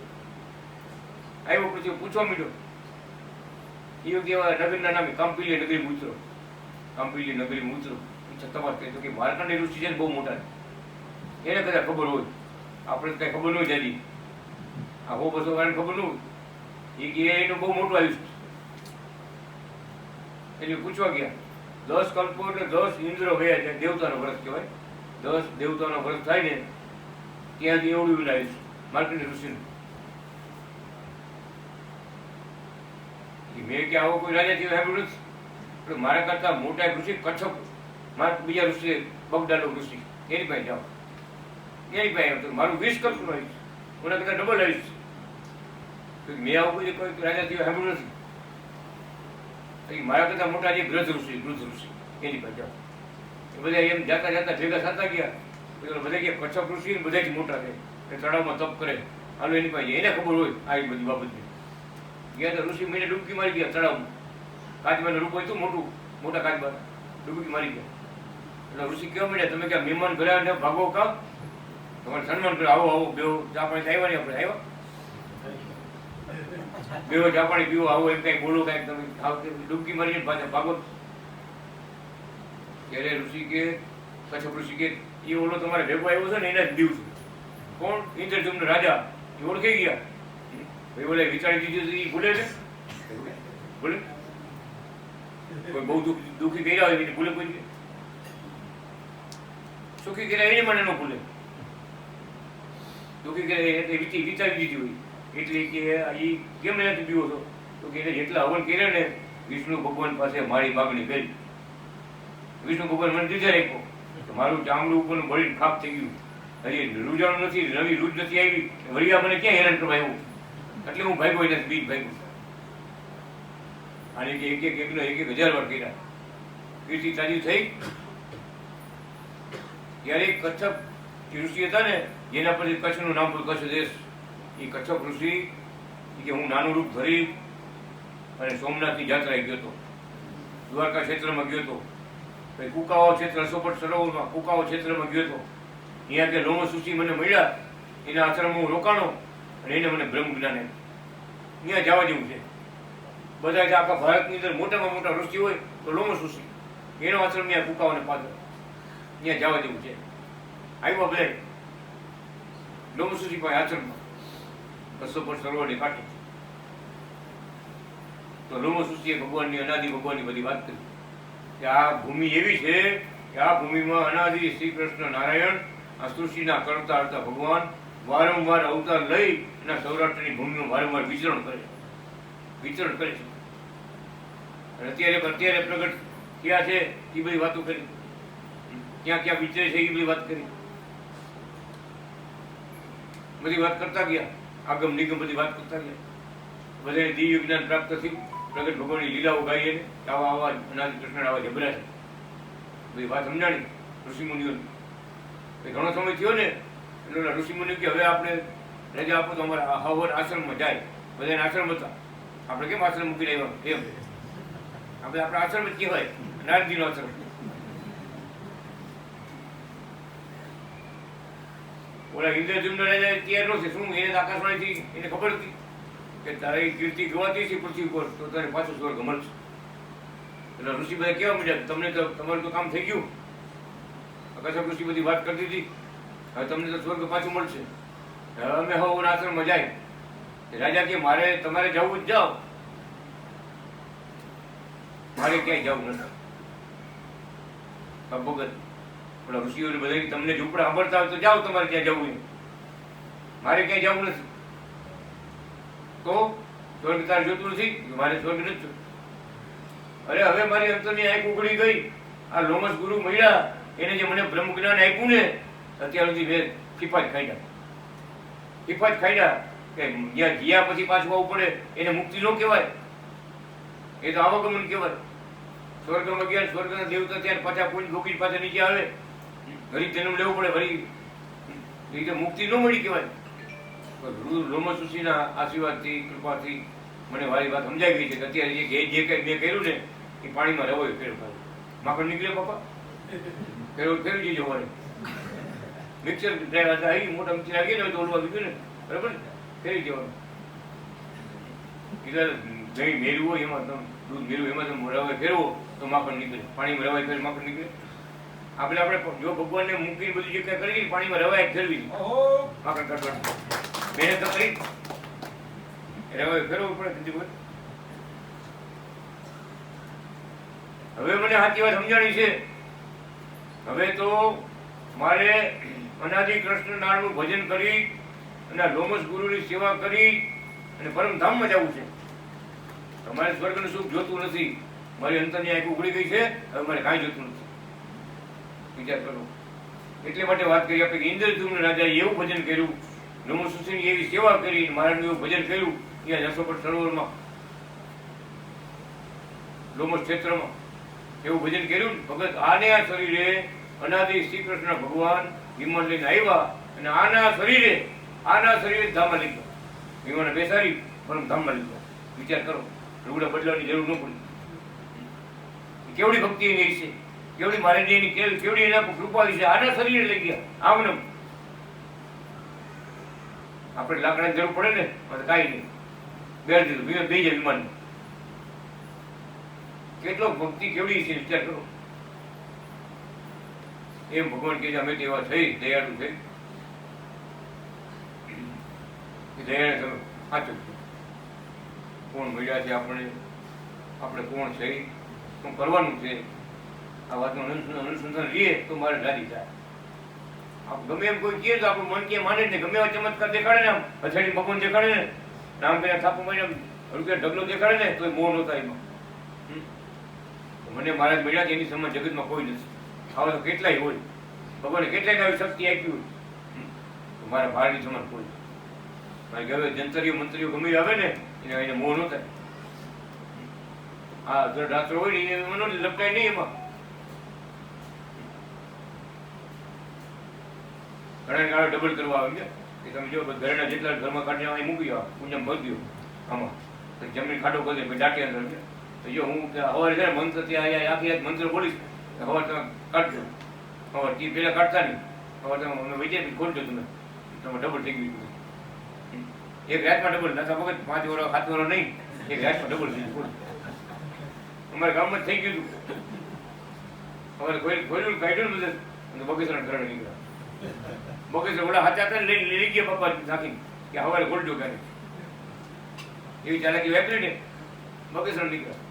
આવ્યો પૃથ્વી પૂછવા માંડ્યો. એ વખતે નગરના નામે કામપીલી નગરીમાં ઉતરો. કામપીલી નગરીમાં ઉતરો તપાસ કરી તો કે માર્કંડેય ઋષિ છે ને બહુ મોટા છે, એને કદાચ ખબર હોય, આપણે કઈ ખબર ન હોય. જાજી આ 100-200 વાળાને ખબર ન હોય. એ કે એનું બહુ મોટું આયુષ્ય. એટલે પૂછવા ગયા 10 કલ્પો એટલે 10 ઇન્દ્ર વયા છે. દેવતાનો વ્રત કહેવાય. 10 દેવતાનો વ્રત થાય ને ત્યાંથી એવડું લાવીશ માર્કંડેય ઋષિનું. મેં કે આવો કોઈ રાજા થયો સાંભળ્યું નથી. મારા કરતા મોટા ઋષિ કચ્છપ, મારા બીજા ઋષિ બગદાનો ઋષિ, એની પાસે જાઓ, એની પાસે મારું 20 કરતું આવીશ, ઓના કરતા ડબલ આવીશ. મેં આવું કોઈ રાજા થયો સાંભળ્યું નથી. મારા કરતા મોટા જે ગૃધ ઋષિ એની પાસે જાઓ. બધા એમ જાતા જાતા ભેગા થતા ગયા. બધા કે કચ્છપ ઋષિ બધા જ મોટા છે, તળાવમાં તપ કરે, હાલો એની પાસે એને ખબર હોય આવી બધી બાબતની. ગયા તો ઋષિ મહિને ડૂબકી મારી ગયા તળાવમાં. કાચબાનું રૂપ હોય તું મોટું, મોટા કાચબા ડૂબકી મારી ગયા. એટલે ઋષિ કેવા મળ્યા, તમે ક્યાં મહેમાન ઘરે ને ભાગો કામ, તમારે સન્માન કરે, આવો આવો બેવો ચા પાણી આવ્યા નહીં, આપણે આવ્યા બેવો ચા પાણી પીવો, આવો એમ કઈ બોલો કઈક તમે ડૂબકી મારીને પાછા ભાગો. ત્યારે ઋષિ કે કચ્છપ ઋષિ કે એ ઓલો તમારે ભેગો આવ્યો છે ને એના જ દીવ છે. કોણ? ઇન્દ્રજુમ્ન રાજા. એ ઓળખાઈ ગયા. ભાઈ બોલે વિચારી દીધું એ ભૂલે છે? ભૂલે? કોઈ બહુ દુઃખી કર્યા હોય ભૂલે કોઈ? સુખી કર્યા એને મને ન ભૂલે. દુઃખી કર્યા એટલે વિચારી દીધી હોય. એટલે કે એ કેમ એનાથી પીવો છો? તો કે એને જેટલા હવન કર્યા ને વિષ્ણુ ભગવાન પાસે મારી માગણી કરી. વિષ્ણુ ભગવાન મને દીધા રાખ્યો તો મારું ચામડું ઉપરનું બળીને ખાપ થઈ ગયું. હજી રૂજાણું નથી, નવી રૂજ નથી આવી, વળિયા મને ક્યાં હેરાન કરવા આવ્યું? એટલે હું ભાગ્યો એને બીજ ભાગ્યું. અને એક એક 1000 વાર કર્યા. કીર્તિ તાજી થઈ. ત્યારે કચ્છપ ઋષિ હતા ને જેના પછી કચ્છનું નામ પડ્યું, કચ્છ દેશ. એ કચ્છપ ઋષિ કે હું નાનું રૂપ ધરી અને સોમનાથની યાત્રાએ ગયો હતો, દ્વારકા ક્ષેત્રમાં ગયો હતો, કુકાવા ક્ષેત્ર સોપટ સરોવરમાં કુકાવા ક્ષેત્રમાં ગયો હતો. ત્યાં કે લોમસુષિ મને મળ્યા, એના આશ્રમમાં હું રોકાણો અને એને મને બ્રહ્મ જ્ઞાન આપ્યું. ત્યાં જવા જેવું છે. બધા જ આખા ભારતની અંદર મોટામાં મોટા ઋષિ હોય તો લોમસુષિ, એનો આશ્રમ ત્યાં કુકાવાને પાછળ, ત્યાં જવા જેવું છે. આવ્યા ભલે લોમસુષિ પાસે આશ્રમમાં સોપટ સરોવરની કાંઠે. તો લોમસુષિએ ભગવાનની અનાદિ ભગવાનની બધી વાત કરી કે આ ભૂમિ એવી છે કે આ ભૂમિમાં અનાદિ શ્રી કૃષ્ણ નારાયણ આ સૃષ્ટિના કરતા હરતા ભગવાન વારંવાર અવતાર લઈ અને સૌરાષ્ટ્રની ભૂમિમાં વારંવાર વિચરણ કરે છે. અને અત્યારે પ્રગટ ક્યાં છે એ બધી વાતો કરી, ક્યાં ક્યાં વિચરે છે એ બધી વાત કરી, બધી વાત કરતા ગયા. આગમ નિગમ બધી વાત કરતા ગયા. બધાને દિવ્ય જ્ઞાન પ્રાપ્ત થયું. પ્રગટ ભગવાનની લીલાઓ ગાઈ, આવા આવા અનાદિ કૃષ્ણ આવા જબરા છે, બધી વાત સમજાણી ઋષિમુનિઓને. ઘણો સમય થયો ને એટલે ઋષિમુનિ કે હવે આપણે રજા આપો તો અમારા હવન આશ્રમમાં જાય. બધાને આશ્રમ હતા, આપણે કેમ આશ્રમ મૂકી આવ્યા એમ આપણે આપણા આશ્રમ જ કહેવાય, નારદજીનો આશ્રમ. ઓલા ઇન્દ્રજુમ્ન રાજા તૈયાર નો છે. શું એને આકાશવાણીથી એને ખબર હતી કે તારી કીર્તિ ગવાતી છે પૃથ્વી પર તો તને પાછું સ્વર્ગ મળશે. એટલે ઋષિ બધા કેવા મળ્યા, તમને તો તમારું તો કામ થઈ ગયું. કચ્છપ ઋષિ બધી વાત કરતી હતી, હવે તમને તો સ્વર્ગ પાછું મળશે. હવે અમે હવન આશ્રમમાં જાય. રાજા કે મારે તમારે જવું જ જાઓ, મારે ક્યાંય જવું નથી. ભગત પેલા ઋષિઓને બધા તમને ઝૂંપડા સાંભળતા હોય તો જાઓ, તમારે ત્યાં જવું નહીં, મારે ક્યાંય જવું નથી. તો સ્વર્ગ તારે જોતું નથી? મારે સ્વર્ગ નથી જોતું. અરે હવે મારી અંતરની આંખ ઉઘડી ગઈ. આ લોમસ ગુરુ મળ્યા, એને જે મને બ્રહ્મ જ્ઞાન આપ્યું ને અત્યાર સુધી મેં કિફાત ખાઈ કે જ્યાં ગયા પછી પાછું આવવું પડે એને મુક્તિ ન કહેવાય, એ તો આવાગમન કહેવાય. સ્વર્ગમાં ગયા, સ્વર્ગના દેવતા ત્યારે પાછા કોઈ ભોગી પાછા નીચે આવે, ઘડી જન્મ લેવો પડે, ફરી એ તો મુક્તિ ન મળી કહેવાય. લોમસુષિના આશીર્વાદથી કૃપાથી મને મારી વાત સમજાઈ ગઈ છે કે અત્યારે જે કંઈ મેં કર્યું ને એ પાણીમાં રવાયું ફેરવું. માખણ નીકળે બાપા, ફેરવી જજો મારે. મિક્સર ડ્રાઈવર આવી, મોટા મિક્સર આવી ને તો ઓલવા દીધું ને બરાબર ને, ફેરવી જવાનું. એટલે દહીં મેળવું હોય એમાં તમે દૂધ મેળવું એમાં તમે રવાય ફેરવો તો માખણ નીકળે, પાણીમાં રવાય ફેર માખણ નીકળે. આપણે જો ભગવાનને મૂકીને બધું જે કઈ કરી પાણીમાં રવાય ફેરવી માખણ કાઢવાનું મહેનત તો કરી રવાય ફેરવવું પડે. હવે મને સાચી વાત સમજાણી છે. હવે તો મારે અનાદિ કૃષ્ણ નારાયણનું ભજન કરી અને લોમસ ગુરુની સેવા કરી અને પરમધામમાં જવું છે. તમારે સ્વર્ગનું સુખ જોતું નથી. મારી અંતરની આંખ ઉઘડી ગઈ છે, હવે મારે કાંઈ જોતું નથી. વિચાર કરો. એટલે માટે વાત કરી આપણે કે ઇન્દ્રદ્યુમ્ન રાજાએ એવું ભજન કર્યું, લોમસની એવી સેવા કરી, મહારાજનું એવું ભજન કર્યું ત્યાં જસોપટ સરોવરમાં, લોમસ ક્ષેત્રમાં એવું ભજન કર્યું. ભગત આને આ શરીરે અનાદિ શ્રી કૃષ્ણ ભગવાન વિમાન લઈને આવ્યા અને આના શરીરે ધામમાં લઈ ગયા. વિમાને બેસાડી પરમ ધામમાં લઈ ગયા. વિચાર કરો, રૂડા બદલાવાની જરૂર ન પડી. કેવડી ભક્તિ એની છે, કેવડી મહારાજની એની કેવડી એના કૃપા છે. આના શરીરે લઈ ગયા આમને. આપણે લાકડાની જરૂર પડે ને, કાંઈ નહીં, બેર દીધું બે જાય વિમાન. કેટલો ભક્તિ કેવડી છે વિચાર કરો. એમ ભગવાન કે અમે તેવા થઈ દયાળુ થઈ. દયાળુ કરો સાચું. કોણ મળ્યા છે આપણે, આપણે કોણ છે, શું કરવાનું છે, આ વાતનું અનુસંધાન લઈએ તો મારે રાજી થાય. ગમે એમ કોઈ કહે તો આપણું મન કે માને ને, ગમે એવા ચમત્કાર દેખાડે ને, આમ હથેળી ભગવાન દેખાડે ને, નામ કર્યા થાપો મારીને રૂપિયા ઢગલો દેખાડે ને, તો મોહ નહોતા એમાં. મને મહારાજ મળ્યા એની સમજ જગતમાં કોઈ નથી. આવા તો કેટલાય હોય, ભગવાને કેટલાય આવી શક્તિ આપી હોય, મારા બહારની સમજ કોઈ. મારે ગમે જંતરીઓ મંત્રીઓ ગમે આવે ને એને મોહ ન થાય. આ રાત્રો હોય ને એ મને લપટાય નહીં એમાં. ઘણા ગાળો ડબલ કરવા આવે છે કે તમે જો ઘરના જેટલા ઘરમાં કાઢી અહીં મૂકી આવો, પૂંજમ ભરી દો આમાં, તો જમીન ખાડો કરી દે દાટી અંદર. તો જો હું હવારે છે મંત્ર ત્યાં આખી મંત્ર બોલીશ, હવાર તમે કાઢજો. હવાર તી પેલા કાઢતા નહીં, હવાર તમે અમે વિજય ખોલજો, તમે ડબલ થઈ ગયું. એક રાતમાં ડબલ નતા વખત 5 વર્ષ 7 વર્ષ નહીં, એક રાતમાં ડબલ થઈ ગયું. અમારા ગામમાં જ થઈ ગયું હતું. અમારે ખોલ્યું કાઢ્યું ને બધું બગીચા ઘરે નીકળ્યા. બગીચા ઓલા હાચા હતા ને લઈ ગયા પપ્પા નાખીને કે હવારે ખોલજો કરે. એવી ચાલાકી વેપરી ને બગીચા નીકળ્યા.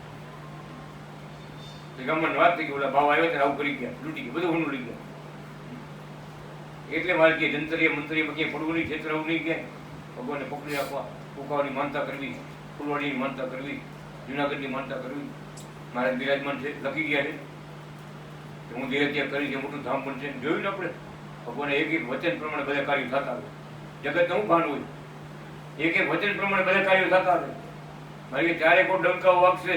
ગામમાં વાત થઈ ગઈ, ઓલા ભાવ આવ્યો ત્યારે આવું કરી ગયા, લૂંટી ગયા, બધું ઊંડું લઈ ગયા. એટલે મારે કે જંતરીય મંત્રીમાં ક્યાંય પડવું નહીં, ક્ષેત્ર આવું નહીં, ક્યાંય ભગવાનને પકડી રાખવા, કુકાવાની માનતા કરવી, ફૂલવાડીની માનતા કરવી, જુનાગઢની માનતા કરવી. મહારાજ બિરાજમાન છે, લખી ગયા છે કે હું દેહ ત્યાગ કરી છે, મોટું ધામ બનશે. જોયું ને આપણે ભગવાને એક એક વચન પ્રમાણે બધા કાર્યો થતા હોય. જગતને હું ભાન હોય, એક એક વચન પ્રમાણે બધા કાર્યો થતા હોય. મારી ચારે કોઈ ડંકાઓ વાગશે,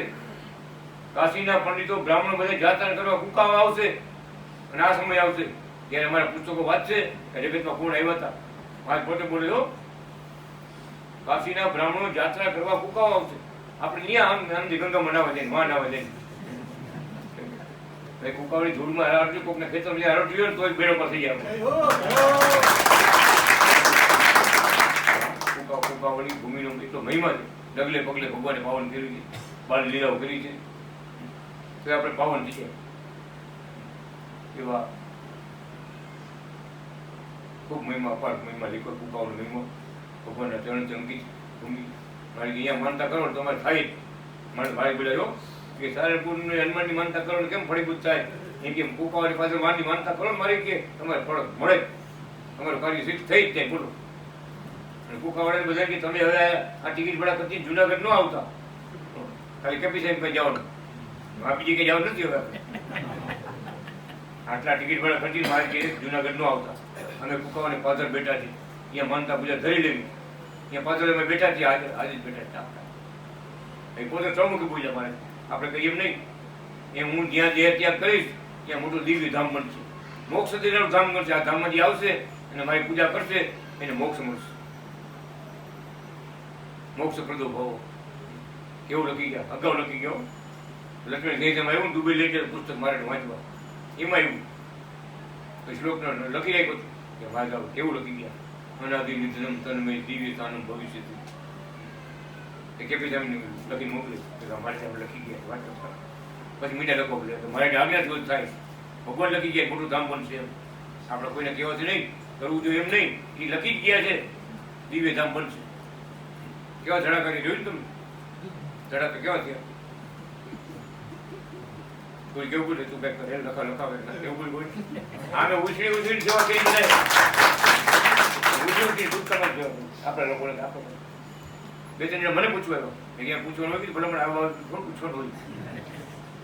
કાશીના પંડિતો બ્રાહ્મણો બધા જાતન કરવા કુકાવા આવશે. અને આ સમય આવશે ત્યારે અમારા પુસ્તકો વાંચશે કે જગતમાં કોણ આવ્યા હતા. મારે પોતે બોલ્યો, કાશીના બ્રાહ્મણો જાત્રા કરવા કુકાવા આવશે. આપણે ત્યાં આમથી ગંગામાં નાવા જાય, માં નાવા જાય. કુકાવડી ધૂળમાં હરાવતી, કોકને ખેતર હરાવતી હોય ને તો બેડો પર થઈ જાય. કુકાવડી ભૂમિનો એટલો મહિમા છે. ડગલે પગલે ભગવાને પાવન કર્યું છે, બાળ લીલાઓ કરી છે, તો આપણે પાવન છીએ. એવા ખૂબ મહિમા, અપાર મહિમા લીધો કુકાવનો મહિમા. ભગવાનના ચરણ ચંકી ભૂમિ. મારી અહીંયા માનતા કરો તો અમારે થાય. મારે ભાઈ બોલાયો કે સારણપુર હનુમાનની માનતા કરો ને કેમ ફળીભૂત થાય? એમ કે કુકાવાની પાછળ માની માનતા કરો ને મારી કે તમારે ફળ મળે. તમારું કાર્ય સિદ્ધ થઈ જ જાય. બોલો. અને કુકાવાળાને બધા કે તમે હવે આ ટિકિટ ભાડા કરતી જુનાગઢ ન આવતા, ખાલી કેપી સાહેબ પાસે જવાનું, વાપીજી કે જવાનું નથી. હવે આટલા ટિકિટ ભાડા ખર્ચી મારે કે જુનાગઢ ન આવતા. અમે કુકાવાને પાછળ બેઠા છીએ, અહીંયા માનતા પૂજા ધરી લેવી. ત્યાં પાછળ અમે બેઠા છીએ, આજે જ બેઠા છીએ. એ પોતે ચૌમુખી પૂજા મારે આપણે કહીએ એમ નહીં. એ હું જ્યાં દેહ ત્યાગ કરીશ ત્યાં મોટું દિવ્ય ધામ બનશે, મોક્ષ દેનારું ધામ બનશે. આ ધામમાં જે આવશે અને મારી પૂજા કરશે એને મોક્ષ મળશે. મોક્ષ પ્રદો ભાવો કેવું લખી ગયા, અગાઉ લખી ગયો. લક્ષ્મણ ગઈમાં આવ્યું ડૂબી લઈ જાય પુસ્તક મારે વાંચવા, એમાં આવ્યું તો શ્લોક લખી રાખ્યો કે વાંચાવ કેવું લખી ગયા. અનાદિ નિધનમ તન્મય દિવ્ય સ્થાનમ ભવિષ્ય એ કેપી સાહેબ લખી મોકલી મારે સાહેબ લખી ગયા વાંચો. પછી મીઠા લખો બોલે મારે આજ્ઞા જ થાય. ભગવાન લખી ગયા મોટું ધામ બનશે. એમ આપણે કોઈને કહેવાથી નહીં, કરવું જોઈએ એમ નહીં. એ લખી જ ગયા છે દિવ્ય ધામ બનશે. કેવા ધડાકા જોયું તમે? ધડાકા કેવા થયા? કોઈ કેવું બોલે તું કઈક કરે લખાવે કેવું બોલ આમે ઉછળી સેવા કરી જાય ઉછળી દૂધ કરવા જ આપણા લોકોને આપણે બે ત્રણ મને પૂછવા આવ્યો ક્યાં પૂછવાનું હોય ભલે મને આવવા થોડું પૂછવાનું હોય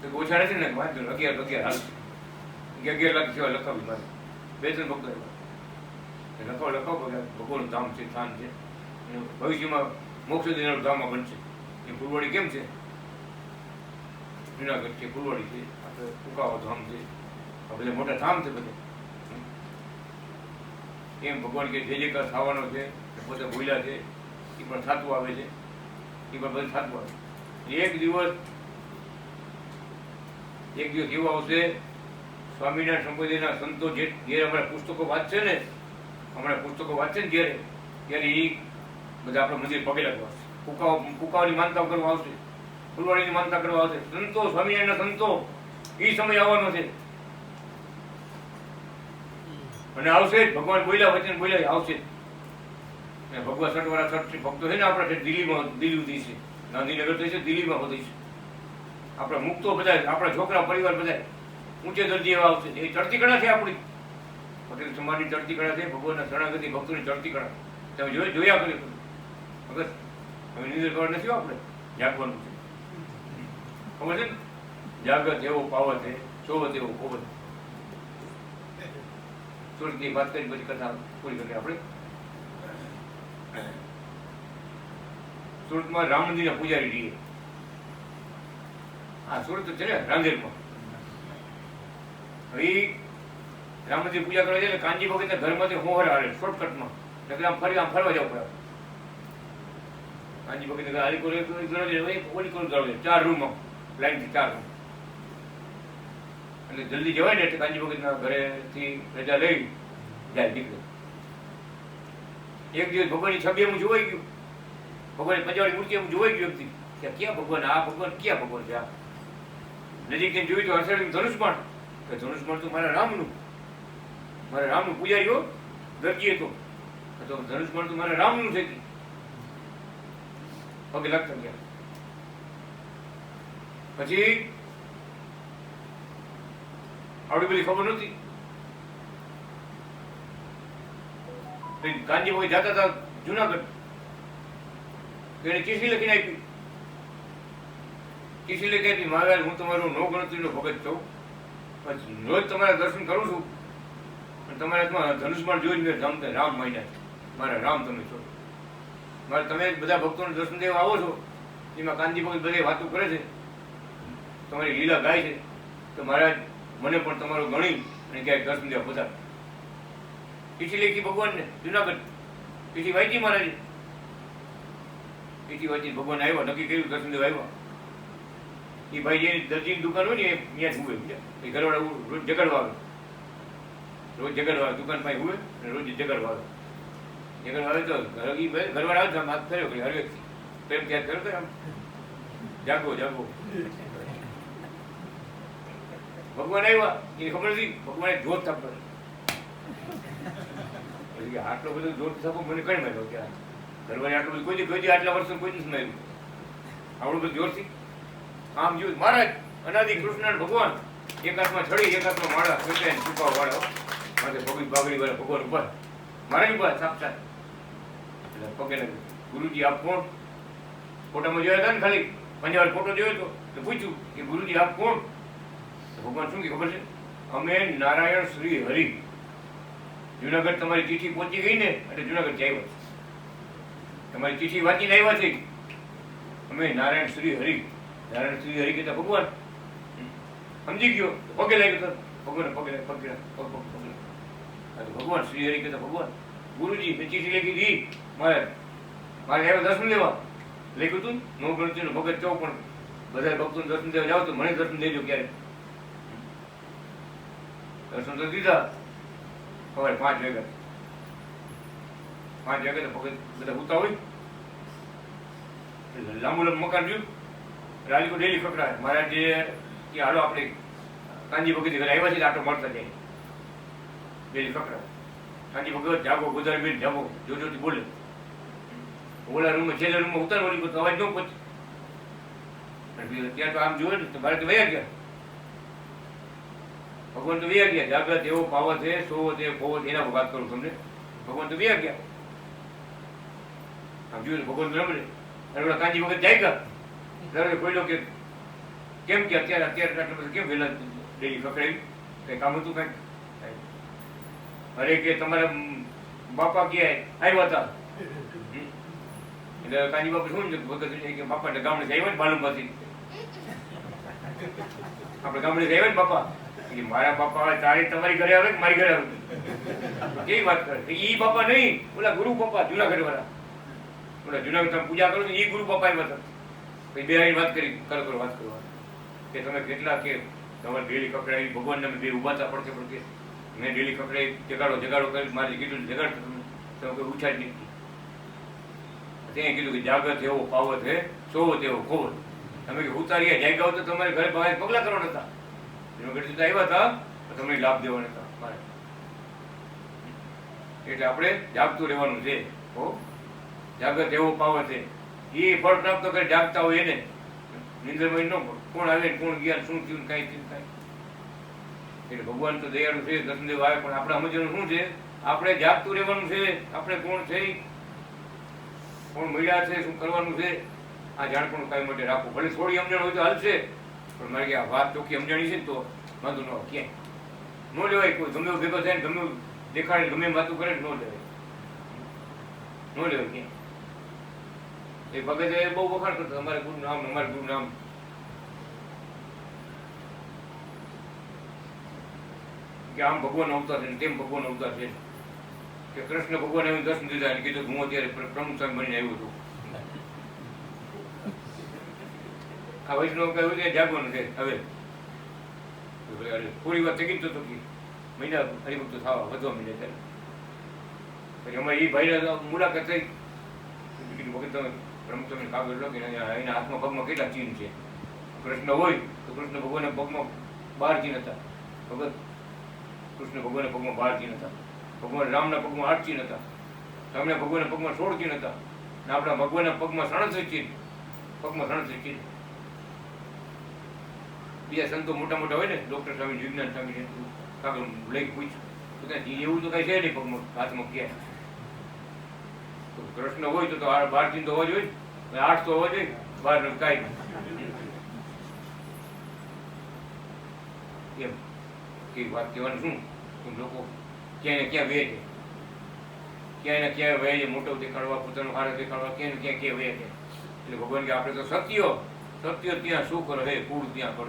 તો ઓછા નથી ને વાંધો 11 હાલ 11 લાખ સેવા લખાવી મારે બે ત્રણ ભક્તો લખાવ ભગવાનનું ધામ છે સ્થાન છે ભવિષ્યમાં મોક્ષ દેનારું ધામમાં બનશે એ ફૂલવાડી કેમ છે જુનાગઢ છે ફૂલવાડી છે આપણે કુકાવા ધામ છે આ બધા મોટા ધામ છે બધે એમ ભગવાન કે જે કાંઈ થવાનો છે એ પોતે ભૂલ્યા છે એ પણ થતું આવે છે એ પણ બધું થતું આવે એક દિવસ એવું આવશે સ્વામિનારાયણ સંપ્રદાયના સંતો જે અમારા પુસ્તકો વાંચશે ને ત્યારે એ બધા આપણા મંદિર પગે લાગવા આવશે કુકાવાની માનતા કરવા આવશે ફૂલવાડીની માનતા કરવા આવશે સંતો સ્વામિનારાયણના સંતો એ સમય આવવાનો છે અને આવશે જ ભગવાન બોલ્યા વચન બોલ્યા આવશે ભગવાન 60 વાળા 60 ભક્તો છે ને આપણા દિલ્હી સુધી છે ગાંધીનગર થઈ છે દિલ્હીમાં બધી છે આપણા મુક્તો બધા આપણા છોકરા પરિવાર બધા ઊંચે દરજી એવા આવશે એ ચડતી કળા છે આપણી પટેલ સમાજની ચડતી કળા છે ભગવાનના શરણાગતિ ભક્તોની ચડતી કળા તમે જોયા કર્યું મગર હવે નિર્ણય કરવા નથી આપણે જાગવાનું છે ખબર છે ને જાગત એવો પાવત છે સોવત એવો કોવત સુરતની વાત કરી પછી કથા પૂરી કરીએ આપણે સુરતમાં રામ મંદિરના પૂજારી રહીએ હા સુરત છે ને રાંદેરમાં એ રામ મંદિર પૂજા કરવા જાય કાનજી ભગતના ઘરમાંથી હોહર હાલે શોર્ટકટમાં આમ ફરવા જવું પડે કાનજી ભગત ઓલી કોલ 4 રૂમ લાઈનથી 4 રૂમ એટલે જલ્દી જવાય ને એટલે કાનજી ભગતના ઘરેથી રજા લઈ જાય નીકળે એક દિવસ ભગવાનની છબી એમ જોવાઈ ગયું ભગવાનની પંજાબી મૂર્તિ એમ જોવાઈ ગયું વ્યક્તિ કે ક્યાં ભગવાન આ ભગવાન ક્યાં ભગવાન છે આ નજીક જોયું તો હસડ ધનુષબાણ કે ધનુષબાણ તો મારા રામનું પૂજારી હો દરજી હતો ધનુષબાણ તો મારા રામનું છે પગે લાગતા ગયા પછી આવડી બધી ખબર નહોતી કાનજી ભાઈ જતા હતા જુનાગઢ એને ચીઠી લખીને આપી ચીઠી લખી આપી મહારાજ હું તમારું નો ગણતરીનો ભગત છું રોજ તમારા દર્શન કરું છું અને તમારા ધનુષબાણ જોઈને રામ મહિના મારા રામ તમે છો મારે તમે બધા ભક્તોને દર્શન દેવા આવો છો એમાં કાનજી ભગત બધી વાતો કરે છે તમારી લીલા ગાય છે તો મહારાજ મને પણ તમારો ગણી અને ક્યાંક દર્શન દેવા બધા ચીઠી લખી ભગવાનને જુનાગઢ ચીઠી વાંચી મહારાજે ચીઠી વાંચી ભગવાન આવ્યા નક્કી કર્યું દર્શન દેવા આવ્યા એ ભાઈ જેની દરજીની દુકાન હોય ને એ ત્યાં જ હુવે એ ઘરવાળા રોજ જગાડવા આવે દુકાન પાસે હુવે અને રોજ જગાડવા આવે તો ઘરવાળા આવે હાથ ફેર્યો કે હર વ્યક્તિ પ્રેમ ત્યાગ કર્યો તો આમ જાગો ભગવાન આવ્યા એને ખબર નથી ભગવાને જોત થાપ આટલો બધો જોત થાપો મને કઈ મળ્યો કે ઘરવાળે આટલું બધું કોઈ આટલા વર્ષો કોઈ નથી મળ્યું આવડું બધું જોરથી આમ જોયું મહારાજ અનાદિ કૃષ્ણ ભગવાન એક હાથમાં છડી એક હાથમાં માળા ચૂકાવ વાળા માથે પગી બાગડી વાળા ભગવાન ઉપર મારા ઉપર સાક્ષાત એટલે પગે ગુરુજી આપ કોણ ફોટામાં જોયા હતા ને ખાલી 5 વાર ફોટો જોયો હતો તો પૂછ્યું કે ગુરુજી આપ કોણ ભગવાન શું કે ખબર છે અમે નારાયણ શ્રી હરિ જુનાગઢ તમારી ચીઠી પહોંચી ગઈ ને એટલે જુનાગઢ આવ્યા તમારી ચીઠી વાંચીને આવ્યા છે અમે નારાયણ શ્રી હરિ કહેતા ભગવાન સમજી ગયો પગે લાગ્યો ભગવાન ભગવાન શ્રી હરિ કહેતા ભગવાન ગુરુજી મેં ચીઠી લખી દી મારે આવ્યા દર્શન લેવા લખ્યું હતું નો ગણતરી નો ભગત જાઉં પણ બધા ભક્તોને દર્શન દેવા જાવ તો મને દર્શન દેજો ક્યારે દર્શન તો દીધા સવારે 5 વાગ્યા તો ભગત બધા ઉતા હોય લાંબુ મકાન જોયું રાજકો ડેલી ખકડાય મારા જે હાલો આપણે કાનજી ભગત ઘરે આવ્યા છે આટો મળતા જાય ડેલી ખકડાય કાનજી ભગત જાગો ગુજારી બેન જાગો જોજોથી બોલે ઓલા રૂમમાં છેલ્લા રૂમમાં ઉતાર વળી તો અવાજ ન પહોંચે ત્યાં તો આમ જોયે ને તો મારે તો વયા ગયા ભગવાન તો વ્યા ગયા. જાગ્રત એવો પાવર છે, સોવો છે, ફોવો છે, એના વાત કરું તમને. ભગવાન તો વ્યા ગયા. આમ જોયું ભગવાન રમણે અને ઓલા કાંજી વખત જાય ગયા બોલ્યો કે કેમ કે અત્યારે આટલા બધા કેમ વહેલા ડેલી પકડાવી, કઈ કામ હતું કઈ? અરે કે તમારા બાપા ક્યાં આવ્યા હતા? એટલે કાંજી બાપા શું વખત કે બાપા ગામડે આવ્યા ને બાલુમમાંથી, આપણે ગામડે આવ્યા ને બાપા, મારા બાપા આવે તારે તમારી ઘરે આવે કે મારી ઘરે આવે? કેવી વાત કરે? ઈ બાપા નહીં, ઓલા ગુરુ બાપા જુનાગઢ વાળા, ઓલા જુનાગઢ તમે પૂજા કરો એ ગુરુ બાપા આવ્યા હતા. પછી બે વાત કરી કરો વાત કરવા કે તમે કેટલા કે તમારે ડેલી કકડાવી ભગવાનને બે ઉભા હતા પડકે પડકે મેં ડેલી કકડાવી જગાડો કરી મારી કીધું જગાડતો તમે કોઈ ઉછાળ નહીં. ત્યાં કીધું કે જાગૃત એવો પાવર છે, સોવો તેવો ખોવો. તમે કે ઉતાર્યા જાગ્યા તો તમારે ઘરે બહાર પગલા કરવાના હતા, જુનાગઢ સુધી આવ્યા હતા તો તમને લાભ દેવાના હતા મારે. એટલે આપણે જાગતું રહેવાનું છે. જાગૃત એવો પાવર છે, એ ફળ પ્રાપ્ત કરે જાગતા હોય એને. નિંદ્રમાં ન કોણ આવે કોણ ગયા શું થયું કઈ થયું કઈ. એટલે ભગવાન તો દયાળુ છે, દર્શનદેવ આવે, પણ આપણે સમજવાનું શું છે? આપણે જાગતું રહેવાનું છે. આપણે કોણ છે, કોણ મળ્યા છે, શું કરવાનું છે, આ જાણપણું કાંઈ માટે રાખવું. ભલે થોડી સમજણ હોય તો હાલશે, પણ મારે આ વાત ચોખ્ખી સમજણી છે ને તો વાંધો ન હોય. ક્યાંય ન લેવાય. કોઈ ગમે ભેગો થાય ને ગમે દેખાડે ગમે વાતું કરે ને ન લેવાય, ન લેવાય ક્યાંય. એ ભગત બહુ વખાણ કરતો અમારે ગુરુ નામ કે આમ ભગવાન અવતાર છે તેમ ભગવાન અવતાર છે કે કૃષ્ણ ભગવાન એવું દર્શન દીધા અને કીધું હું અત્યારે પ્રમુખ સ્વામી બનીને આવ્યો છું. આ વૈષ્ણવ કહ્યું છે જાગવાનું છે. હવે પૂરી વાત થઈ ગઈ તો મહિના હરિભક્તો થવા વધવા માંડ્યા ત્યારે પછી અમારે એ ભાઈને મુલાકાત થઈ. કીધું વખત તમે પ્રમુખ સ્વામી કાગળ લો કે એના હાથમાં પગમાં કેટલા ચીન છે. કૃષ્ણ હોય તો કૃષ્ણ ભગવાનના પગમાં 12 ચીન હતા. ભગત કૃષ્ણ ભગવાનના પગમાં 12 ચીન હતા. ભગવાન રામના પગમાં 8 ચીન હતા. રામના ભગવાનના પગમાં 16 ચીન હતા. અને આપણા ભગવાનના પગમાં 37 ચીન. પગમાં 37 ચીન. બીજા સંતો મોટા મોટા હોય ને, ડોક્ટર સ્વામી, વિજ્ઞાન સ્વામી, કાગળ લઈ પૂછ્યું તો કઈ એવું તો કઈ છે નહીં પગમાં હાથમાં ક્યાં. કૃષ્ણ હોય તો 12 ચીન તો હોવા જોઈએ, 8 તો હોવા જોઈએ, 12 કાંઈ એમ કે વાત કહેવાનું શું? લોકો ક્યાંય ને ક્યાં વે છે, ક્યાંય ને ક્યાં વે છે, મોટો દેખાડવા, પોતાનું હારે દેખાડવા, ક્યાંય ને ક્યાં વે છે. એટલે ભગવાન કે આપણે તો સત્ય ત્યાં શું કરે હે કુળ ત્યાં કર.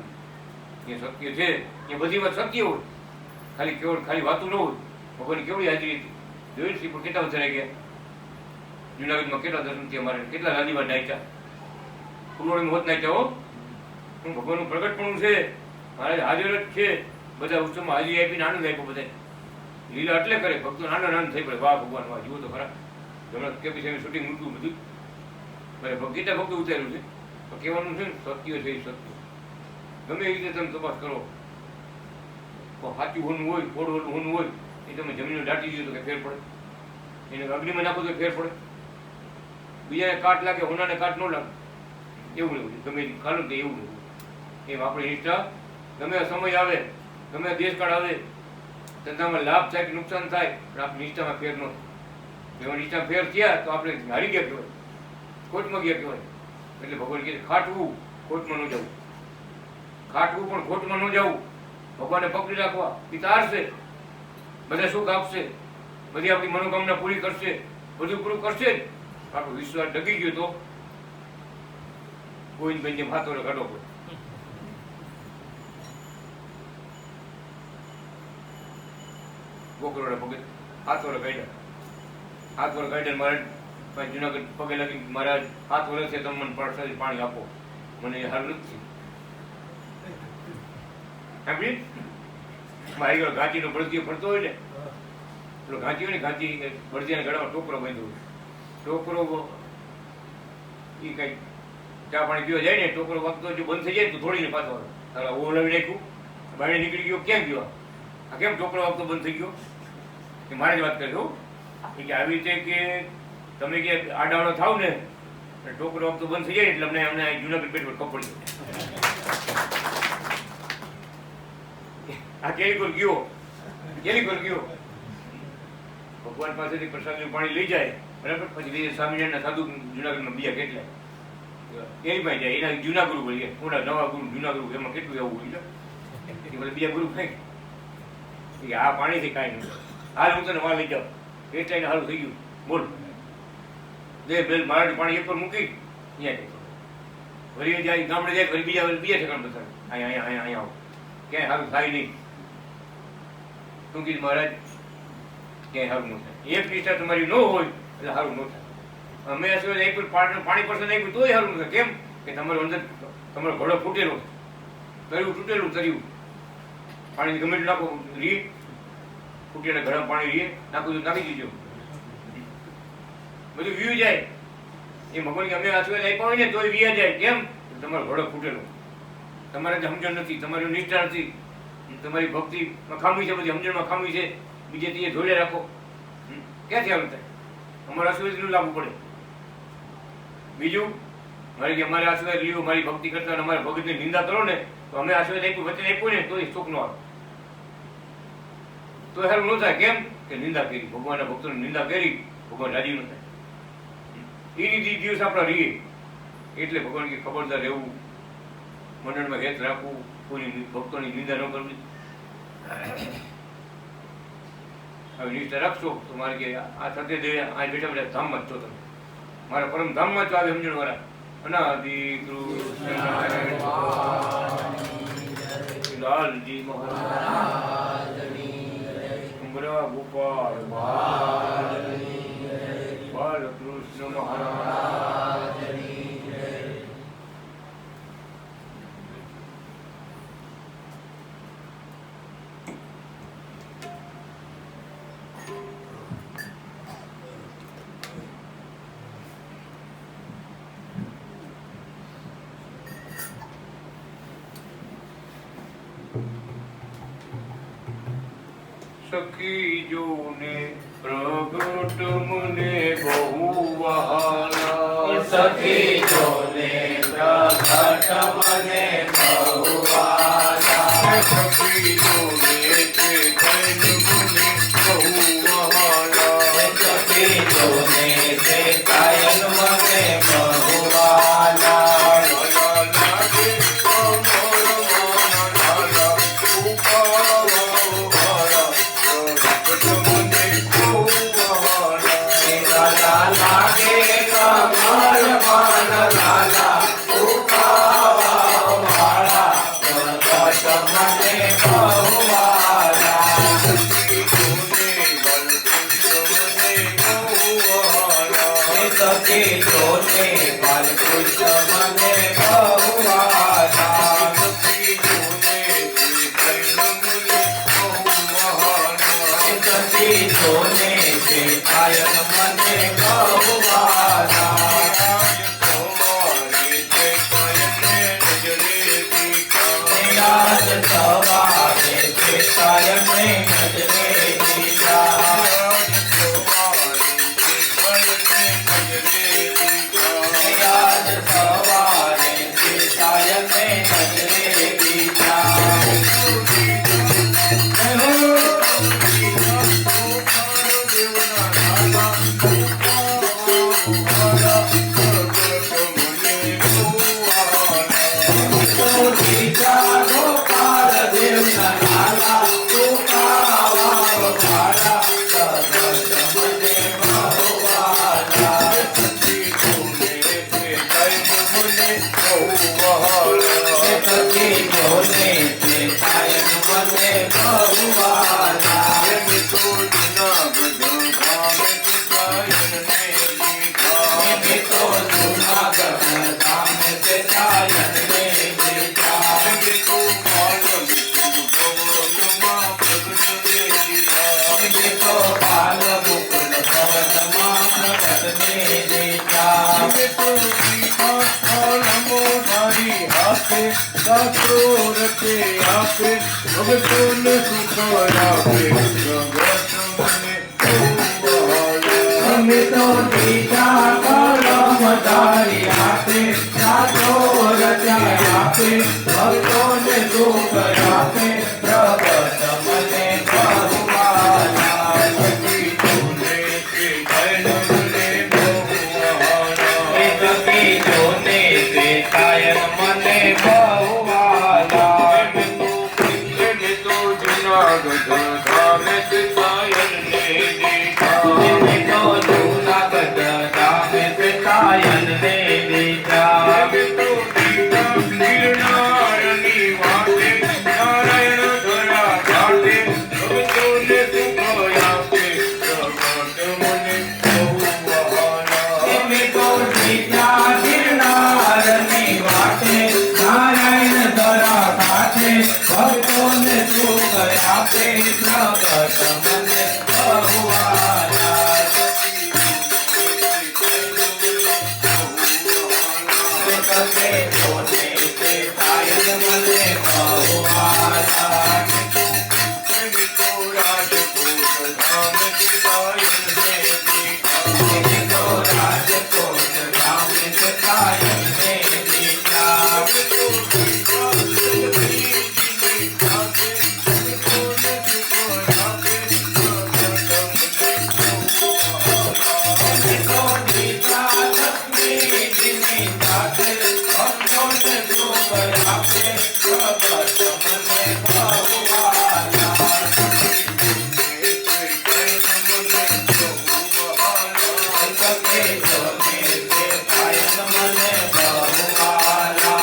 ત્યાં સત્ય છે એ બધી વાત સત્ય હોય, ખાલી કેવળ ખાલી વાતું ન હોય. ભગવાનની કેવડી હાજરી હતી જોઈ છે. પણ કેટલા વધારે ગયા જુનાગઢમાં, કેટલા દર્શન થયા મારે, કેટલા લાદીમાં નાખ્યા, ફૂલોળીમાં હોત નાખ્યા. હો હું ભગવાનનું પ્રગટપણું છે, મારે હાજર જ છે. બધા ઉત્સવમાં હાજરી આપીને આનંદ આપ્યો. બધા લીલા એટલે કરે ભક્તો આનંદ થઈ પડે. વાહ ભગવાન વાહ, જુઓ તો ખરા. હમણાં કે પછી શૂટિંગ મૂક્યું બધું ગીતા ભક્તો ઉતાર્યું છે. તો કહેવાનું છે ને સત્ય છે એ સત્ય. ગમે એ રીતે તમે તપાસ કરો, સાચું હોનું હોય, ખોડું હોનું હોય, એ તમે જમીન દાટી દીધું તો કે ફેર પડે. એને અગ્નિમાં નાખો તો ફેર પડે. બીજાને કાટ લાગે, હોનાને કાટ ન લાગે. એવું લેવું ગમે ખાલું તો એવું લેવું. એમ આપણી નિષ્ઠા ગમે સમય આવે, ગમે દેશકાળ આવે, ધંધામાં લાભ થાય કે નુકસાન થાય, પણ આપણી નિષ્ઠામાં ફેર ન થાય. એમાં નિષ્ઠા ફેર થયા તો આપણે હારી ગયા કહેવાય, ખોટમાં ગયા કહેવાય. એટલે ભગવાન કહે ખાટવું ખોટમાં ન જવું, ખાટવું પણ ખોટમાં ન જવું. ભગવાનને પકડી રાખવા, એ તારશે, બધા સુખ આપશે, બધી આપણી મનોકામના પૂરી કરશે, બધું પૂરું કરશે. આપણો વિશ્વાસ ડગી ગયો તો ગોવિંદભાઈ જેમ હાથો કાઢો પડે. ગોકરોડા પગે હાથ વડે કાઢ્યા મારે જુનાગઢ પગે લાગી, મારા હાથ વડે છે તમે મને પ્રસાદી પાણી આપો, મને એ હાલ નથી. મારી ઘર ઘાંચીનો બળદીઓ ફરતો હોય ને, પેલો ઘાંચી હોય ને, ઘાંચી બળદીયાના ગળામાં ટોકરો બાંધ્યો હોય. ટોકરો એ કઈ ચા પાણી પીવા જાય ને, ટોકરો વાગતો જો બંધ થઈ જાય તો થોડીને પાછો ઓલવી નાખ્યું, બાયણે નીકળી ગયો. ક્યાં ગયો આ? કેમ ટોકરો વાગતો બંધ થઈ ગયો? એ મારે જ વાત કરી કે આવી રીતે કે તમે કે આડાવડો થાવ ને ટોકરો વાગતો બંધ થઈ જાય એટલે અમને જુનાગઢ પેટ પર કપડ આ કેલીકોટ ગયો, કેલીકોટ ગયો, ભગવાન પાસેથી પ્રસાદનું પાણી લઈ જાય, બરાબર, પછી સ્વામિનારાયણ સાધુ જુનાગઢમાં બીજા કેટલા એની પાસે જાય, એના જૂના ગુરુ બોલીએ, કોના નવા ગુરુ જૂના ગુરુ એમાં કેટલું એવું હોય છે, બીજા ગુરુ કઈ આ પાણીથી કાંઈ નહીં, હાલ હું તને વાં લઈ જાઉં, એટલે એને સારું થઈ ગયું, બોલ દે બેલ મારા પાણી એક પર મૂકી અહીંયા વળી જાય ગામડે જાય ફરી બીજા ઠેકાણ બસાડે, અહીંયા અહીંયા અહીંયા આવો, ક્યાંય સારું થાય નહીં, શું કીધું મહારાજ ક્યાંય સારું ન થાય, એક નિષ્ઠા તમારી ન હોય એટલે સારું ન થાય. અમે એક પાણી પરસે નાખ્યું તોય સારું ન થાય, કેમ કે તમારો અંદર તમારો ઘોડો ફૂટેલો છે, તર્યું તૂટેલું તર્યું, પાણી ગમે એટલું નાખો રીએ ફૂટેલા ઘડા પાણી રીએ નાખું નાખી દીજો, બધું વ્યૂ જાય. એ ભગવાન કે અમે આશીર્વાદ આપ્યા હોય ને તોય વ્યા જાય, કેમ તમારો ઘોડો ફૂટેલો, તમારે સમજણ નથી, તમારી નિષ્ઠા નથી, તમારી ભક્તિમાં ખામી છે, બધી સમજણમાં ખામી છે, બીજે તે ધોળે રાખો, ક્યાંથી આવું થાય? અમારા આશીર્વાદ લાવવું પડે. બીજું મારે કે અમારે આશીર્વાદ લીધો, મારી ભક્તિ કરતા અમારા ભગતની નિંદા કરો ને તો અમે આશીર્વાદ આપ્યું વચન આપ્યું ને તો એ સુખ ન આવે, તો સારું ન થાય, કેમ કે નિંદા કરી, ભગવાનના ભક્તોની નિંદા કરી, ભગવાન રાજી ન થાય. એની દિવસ આપણા રહીએ એટલે ભગવાન કે ખબરદાર રહેવું, મંડળમાં હેત રાખવું, કોઈની ભક્તોની નિંદા ન કરવી. હવે નિષ્ઠા રાખશો તો મારે કે આ સાથે દે આ બેઠા બેઠા ધામમાં જ છો તમે, મારા પરમ ધામમાં જ આવે સમજણ વાળા. અનાદિ કૃષ્ણ લાલજી મહારાજ ગોપાલ બાલકૃષ્ણ મહારાજ. સખી જોને પ્રગટ મને બહુ વહાલા, સખી જોને પ્રગટ મને બહુ વહાલા, સખી જોને તે કૈન મને બહુ વહાલા, સખી જોને તે કાયન મને બહુ વહાલા, લાગે અમર માના લાલા ઉપાવાળા પ્રગટ મને બહુ વહાલા, લાગે કમર માન લાલા ઉપાવા વાળા, પ્રગટ મને બહુ વહાલા, સખી જોને બાલકૃષ્ણ મને બહુ વહાલા, સખી જોને બાલકૃષ્ણ મને બહુ વહાલા, સખી જોને તે કૈન મને બહુ વહાલા, સખી જોને તે કાયન મને બહુ વહાલા, યાદ સવારે તે કાયને નજરે દીધા, યાદ સવારે તે કાયને નજરે દીધા, ગોપાલ દેવના લાલા ઉપાવા વાળા, પ્રગટ મને બહુ વહાલા, સખી જોને તે કાયન મને બહુ વહાલા, તો જૂનાગઢ ધામ તે કાયન ને દીધા, તો બાલ મુકુંદ ભવનમાં પ્રગટ ને દીધા, ભગતોને સુખ આપે અમે તો દીધા કલમ ધારી આપે, સાતો રચાય આપે, ભક્તોને સુખ આપે, પ્રગટ બહુવાલા એને તો જુનાગઢ ધામે પિતાયનને દીધા. એને તો જૂનાગઢ ધામે પિતાયનને દીધા. એને તો દીધા ગિરનારની વાટે, નારાયણ ધરા ઘાટે, ભક્તોને સુખ આપે, પ્રગટ મને બહુ વહાલા. એને તો દીધા ગિરનારની વાટે, નારાયણ ધરા ઘાટે, ભક્તોને સુખ આપે, પ્રગટ મને બહુવાલા. કકે જોને તે સાયન મને બહુવાલા. એને તો રાજકોટ ધામે પિતાયનને દીધા. એને તો રાજકોટ ધામે પિતાયનને દીધા. એને તો દીધા લક્ષ્મીજીની સાથે, ભક્તોને સુખ આપે, પ્રગટ મને બહુવાલા. કકે જોને તે સાયન મને બહુવાલા.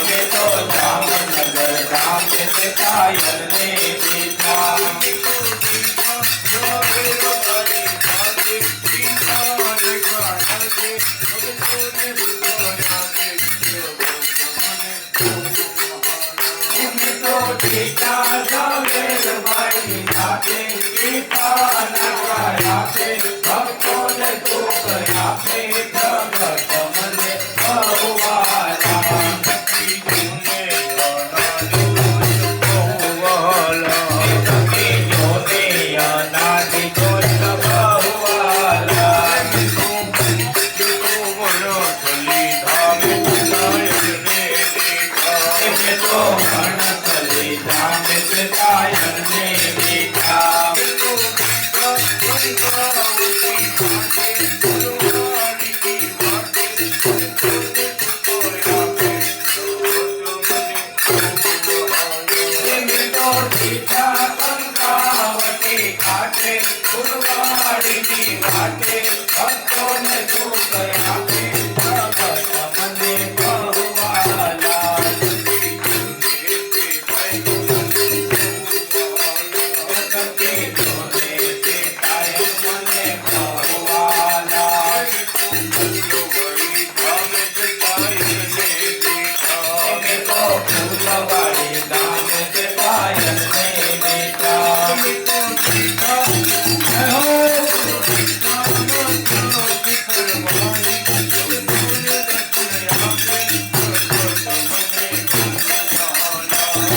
એને તો જામનગર ધામે પિતાયનને દીધા. એને તો દીધા ઝવેરભાઈની સાથે, પિતાના આપે, ભક્તોને સુખ આપે, પ્રગટ મને બહુવાલા. કકે જોને અનાદિ ગોત્ર બહુવાલા. એને તો વણકલી ધામે પિતાયનને દીધા. એને તો દીધા કંકાવટી ઘાટે, ફૂલવાડીની વાટે, ભક્તોને સુખ આપે, પ્રગટ મને બહુવાલા. કકે જોને તે સાયન મને બહુવાલા. એને તો ફૂલવાડી ધામે પિતાયનને દીધા.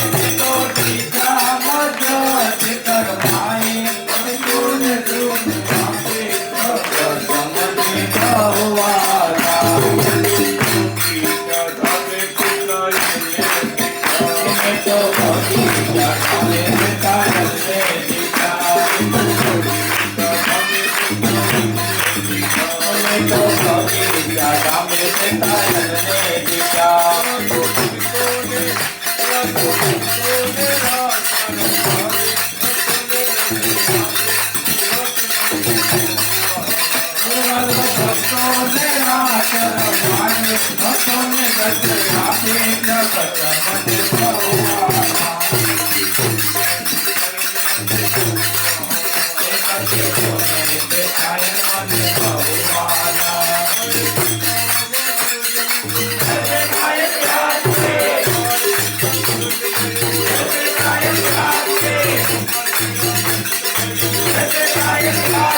એને તો દીધા મજ્જત કરવાએ, ભક્તોને સુખ આપે, પ્રગટ મને બહુવાલા. એને તો બગીચા ધામે પિતાયનને દીધા. એને તો બગીચા ધામે પિતાયનને દીધા. ભક્તોને રાત રમાડે, ભક્તોને ગત આપે, પ્રગટ મને બહુવાલા. કકે જોને તે સાયન મને બહુવાલા. Jai